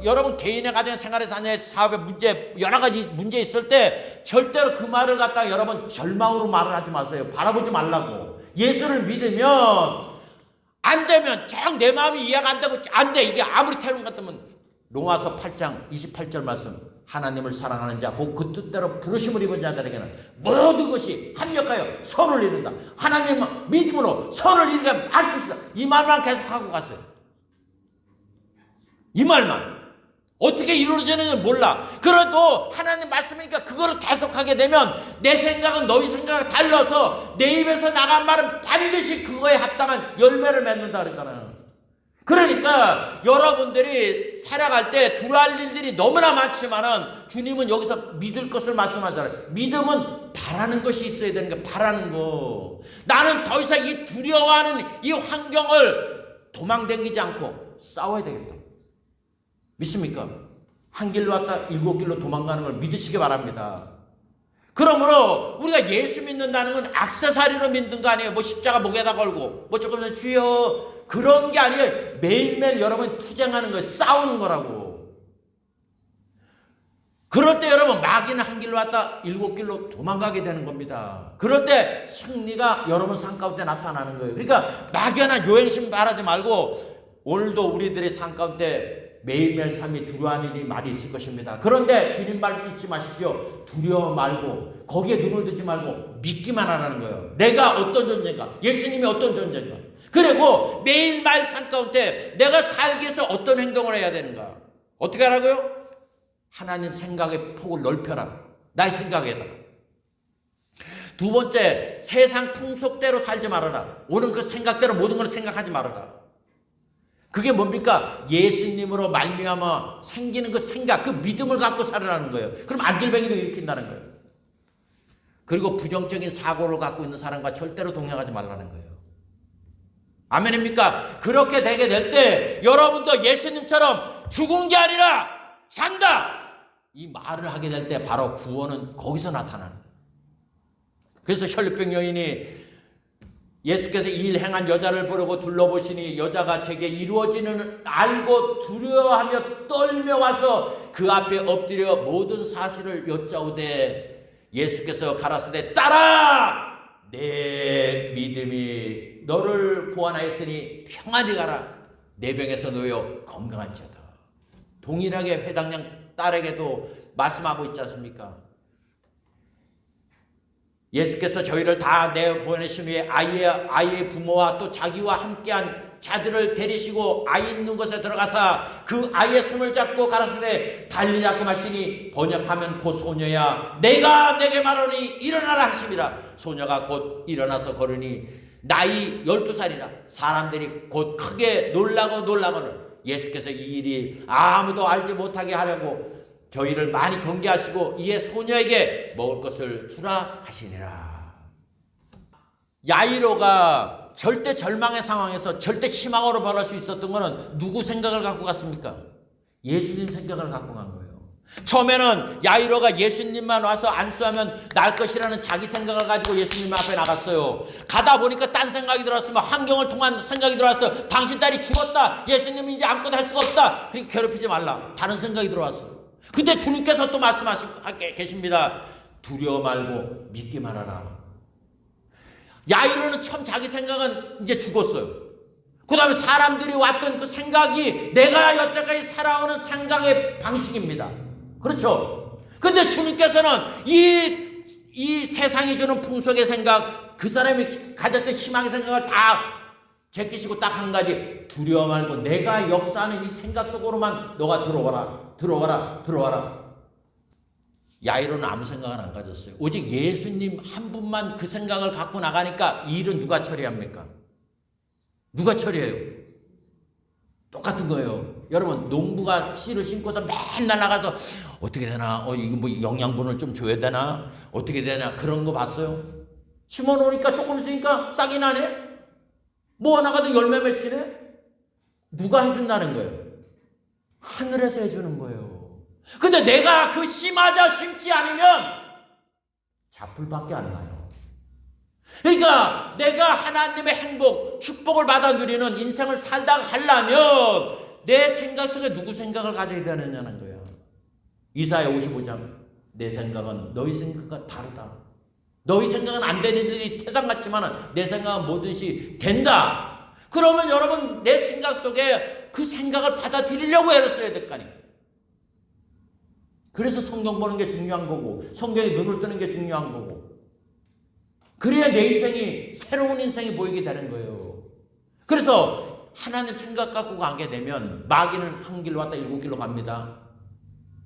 여러분 개인의 가정 생활에 자녀의 사업에 문제, 여러 가지 문제 있을 때 절대로 그 말을 갖다가 여러분 절망으로 말을 하지 마세요. 바라보지 말라고. 예수를 믿으면 안 되면 정 내 마음이 이해가 안 되고 안 돼. 이게 아무리 태우는 것 같으면 로마서 8장 28절 말씀, 하나님을 사랑하는 자 곧 그 뜻대로 부르심을 입은 자들에게는 모든 것이 합력하여 선을 이룬다. 하나님은 믿음으로 선을 이루게 할 것이다. 이 말만 계속하고 가세요. 이 말만. 어떻게 이루어지는지 몰라. 그래도 하나님 말씀이니까 그거를 계속하게 되면 내 생각은 너희 생각과 달라서 내 입에서 나간 말은 반드시 그거에 합당한 열매를 맺는다 그랬잖아요. 그러니까 여러분들이 살아갈 때 두려워할 일들이 너무나 많지만은 주님은 여기서 믿을 것을 말씀하잖아요. 믿음은 바라는 것이 있어야 되는 게 바라는 거. 나는 더 이상 이 두려워하는 이 환경을 도망다니지 않고 싸워야 되겠다. 믿습니까? 한 길로 왔다 7길로 도망가는 걸 믿으시기 바랍니다. 그러므로 우리가 예수 믿는다는 건 액세서리로 믿는 거 아니에요. 뭐 십자가 목에다 걸고 뭐 조금 전 주여 그런 게 아니에요. 매일매일 여러분이 투쟁하는 거예요. 싸우는 거라고. 그럴 때 여러분 마귀는 한 길로 왔다 7길로 도망가게 되는 겁니다. 그럴 때 승리가 여러분 삶 가운데 나타나는 거예요. 그러니까 막연한 요행심 바라지 말고 오늘도 우리들의 삶 가운데 매일매일 삶이 두려워하는 일이 많이 있을 것입니다. 그런데 주님 말 잊지 마십시오. 두려워 말고 거기에 눈을 두지 말고 믿기만 하라는 거예요. 내가 어떤 존재인가? 예수님이 어떤 존재인가? 그리고 매일매일 삶 가운데 내가 살기 위해서 어떤 행동을 해야 되는가? 어떻게 하라고요? 하나님 생각의 폭을 넓혀라. 나의 생각에다가. 두 번째, 세상 풍속대로 살지 말아라. 오는 그 생각대로 모든 걸 생각하지 말아라. 그게 뭡니까? 예수님으로 말미암아 생기는 그 생각, 그 믿음을 갖고 살으라는 거예요. 그럼 안길뱅이도 일으킨다는 거예요. 그리고 부정적인 사고를 갖고 있는 사람과 절대로 동행하지 말라는 거예요. 아멘입니까? 그렇게 되게 될 때 여러분도 예수님처럼 죽은 게 아니라 산다! 이 말을 하게 될 때 바로 구원은 거기서 나타나는 거예요. 그래서 혈류병 여인이 예수께서 이 일 행한 여자를 부르고 둘러보시니 여자가 제게 이루어지는 알고 두려워하며 떨며 와서 그 앞에 엎드려 모든 사실을 여짜오되 예수께서 가라사대 따라 내 믿음이 너를 구원하였으니 평안히 가라 내 병에서 놓여 건강할지어다. 동일하게 회당장 딸에게도 말씀하고 있지 않습니까? 예수께서 저희를 다 내보내신 후에 아이의 부모와 또 자기와 함께한 자들을 데리시고 아이 있는 곳에 들어가사 그 아이의 손을 잡고 가라사대 달리 잡고 마시니 번역하면 그 소녀야 내가 내게 말하니 일어나라 하심이라. 소녀가 곧 일어나서 걸으니 나이 12살이라. 사람들이 곧 크게 놀라고는 예수께서 이 일이 아무도 알지 못하게 하려고 저희를 많이 경계하시고 이에 소녀에게 먹을 것을 주라 하시니라. 야이로가 절대 절망의 상황에서 절대 희망으로 변할 수 있었던 것은 누구 생각을 갖고 갔습니까? 예수님 생각을 갖고 간 거예요. 처음에는 야이로가 예수님만 와서 안수하면 날 것이라는 자기 생각을 가지고 예수님 앞에 나갔어요. 가다 보니까 딴 생각이 들어왔으면 환경을 통한 생각이 들어왔어. 당신 딸이 죽었다. 예수님이 이제 아무것도 할 수가 없다. 그리고 괴롭히지 말라. 다른 생각이 들어왔어요. 근데 주님께서 또 말씀하시고 계십니다. 두려워 말고 믿기만 하라. 야이로는 처음 자기 생각은 이제 죽었어요. 그 다음에 사람들이 왔던 그 생각이 내가 여태까지 살아오는 생각의 방식입니다. 그렇죠? 근데 주님께서는 이 세상이 주는 풍속의 생각, 그 사람이 가졌던 희망의 생각을 다 제끼시고 딱 한 가지, 두려워 말고 내가 역사하는 이 생각 속으로만 너가 들어와라. 야이로는 아무 생각을 안 가졌어요. 오직 예수님 한 분만 그 생각을 갖고 나가니까 이 일은 누가 처리합니까? 누가 처리해요? 똑같은 거예요. 여러분 농부가 씨를 심고서 맨날 나가서 어떻게 되나, 이거 뭐 영양분을 좀 줘야 되나, 어떻게 되나 그런 거 봤어요? 심어 놓으니까 조금 있으니까 싹이 나네. 뭐 하나가도 열매 맺히네. 누가 해준다는 거예요? 하늘에서 해주는 거예요. 근데 내가 그 씨마저 심지 않으면 잡풀밖에 안 나요. 그러니까 내가 하나님의 행복, 축복을 받아 누리는 인생을 살다가 하려면 내 생각 속에 누구 생각을 가져야 되느냐는 거야. 이사야 55장, 내 생각은 너희 생각과 다르다. 너희 생각은 안 되는 일이 태산 같지만 내 생각은 뭐든지 된다. 그러면 여러분 내 생각 속에 그 생각을 받아들이려고 애를 써야 될 거 아니에요. 그래서 성경 보는 게 중요한 거고, 성경에 눈을 뜨는 게 중요한 거고, 그래야 내 인생이, 새로운 인생이 보이게 되는 거예요. 그래서 하나님 생각 갖고 가게 되면 마귀는 한 길로 왔다 7길로 갑니다.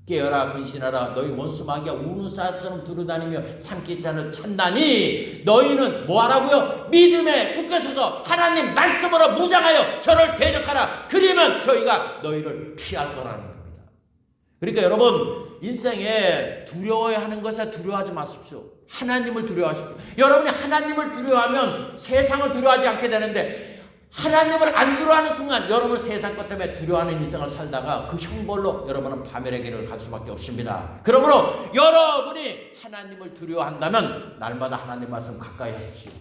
깨어라 근신하라, 너희 원수 마귀가 우는 사자처럼 두루다니며 삼킬 자를 찾나니 너희는 뭐하라고요? 믿음에 굳게 서서 하나님 말씀으로 무장하여 저를 대적하라. 그러면 저희가 너희를 피할 거라는 겁니다. 그러니까 여러분 인생에 두려워하는 것에 두려워하지 마십시오. 하나님을 두려워하십시오. 여러분이 하나님을 두려워하면 세상을 두려워하지 않게 되는데, 하나님을 안 두려워하는 순간 여러분 세상 것 때문에 두려워하는 인생을 살다가 그 형벌로 여러분은 파멸의 길을 갈 수밖에 없습니다. 그러므로 여러분이 하나님을 두려워한다면 날마다 하나님 말씀 가까이 하십시오.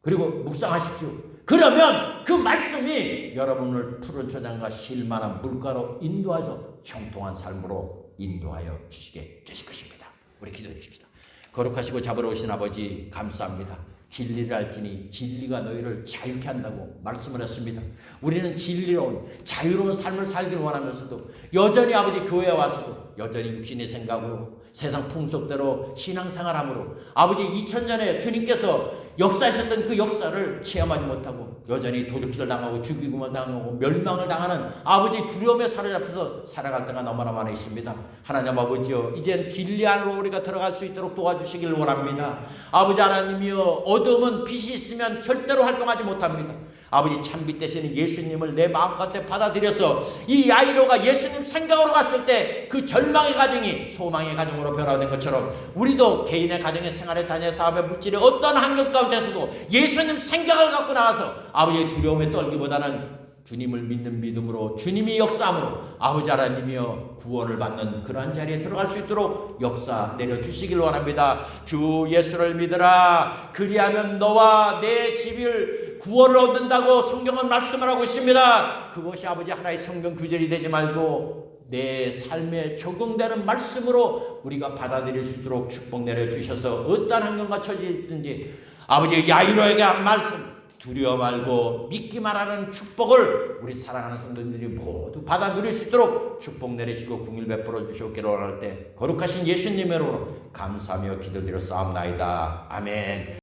그리고 묵상하십시오. 그러면 그 말씀이 여러분을 푸른 초장과 실만한 물가로 인도하여서 형통한 삶으로 인도하여 주시게 되실 것입니다. 우리 기도해 주십시다. 거룩하시고 잡으러 오신 아버지 감사합니다. 진리를 알지니 진리가 너희를 자유케 한다고 말씀을 했습니다. 우리는 진리로운 자유로운 삶을 살기를 원하면서도 여전히 아버지 교회에 와서도 여전히 육신의 생각으로 세상 풍속대로 신앙생활함으로 아버지 2000년에 주님께서 역사하셨던 그 역사를 체험하지 못하고 여전히 도적질을 당하고 죽이고만 당하고 멸망을 당하는 아버지 두려움에 사로잡혀서 살아갈 때가 너무나 많이 있습니다. 하나님 아버지여, 이제는 진리 안으로 우리가 들어갈 수 있도록 도와주시길 원합니다. 아버지 하나님이여, 어둠은 빛이 있으면 절대로 활동하지 못합니다. 아버지 참빛 되시는 예수님을 내 마음가운데 받아들여서 이 야이로가 예수님 생각으로 갔을 때 그 절망의 가정이 소망의 가정으로 변화된 것처럼 우리도 개인의 가정의 생활의 자녀의 사업의 물질의 어떤 환경 가운데서도 예수님 생각을 갖고 나와서 아버지의 두려움에 떨기보다는 주님을 믿는 믿음으로 주님이 역사함으로 아버지 하나님이여 구원을 받는 그러한 자리에 들어갈 수 있도록 역사 내려주시길 원합니다. 주 예수를 믿으라. 그리하면 너와 내 집을 구원을 얻는다고 성경은 말씀을 하고 있습니다. 그것이 아버지 하나의 성경 구절이 되지 말고 내 삶에 적용되는 말씀으로 우리가 받아들일 수 있도록 축복 내려주셔서 어떠한 환경과 처지든지 아버지 야이로에게 한 말씀 두려워 말고 믿기만 하는 축복을 우리 사랑하는 성도님들이 모두 받아 누릴 수 있도록 축복 내리시고 긍휼 베풀어 주시옵기를 원할 때 거룩하신 예수님의 이름으로 감사하며 기도드려 싸움나이다. 아멘.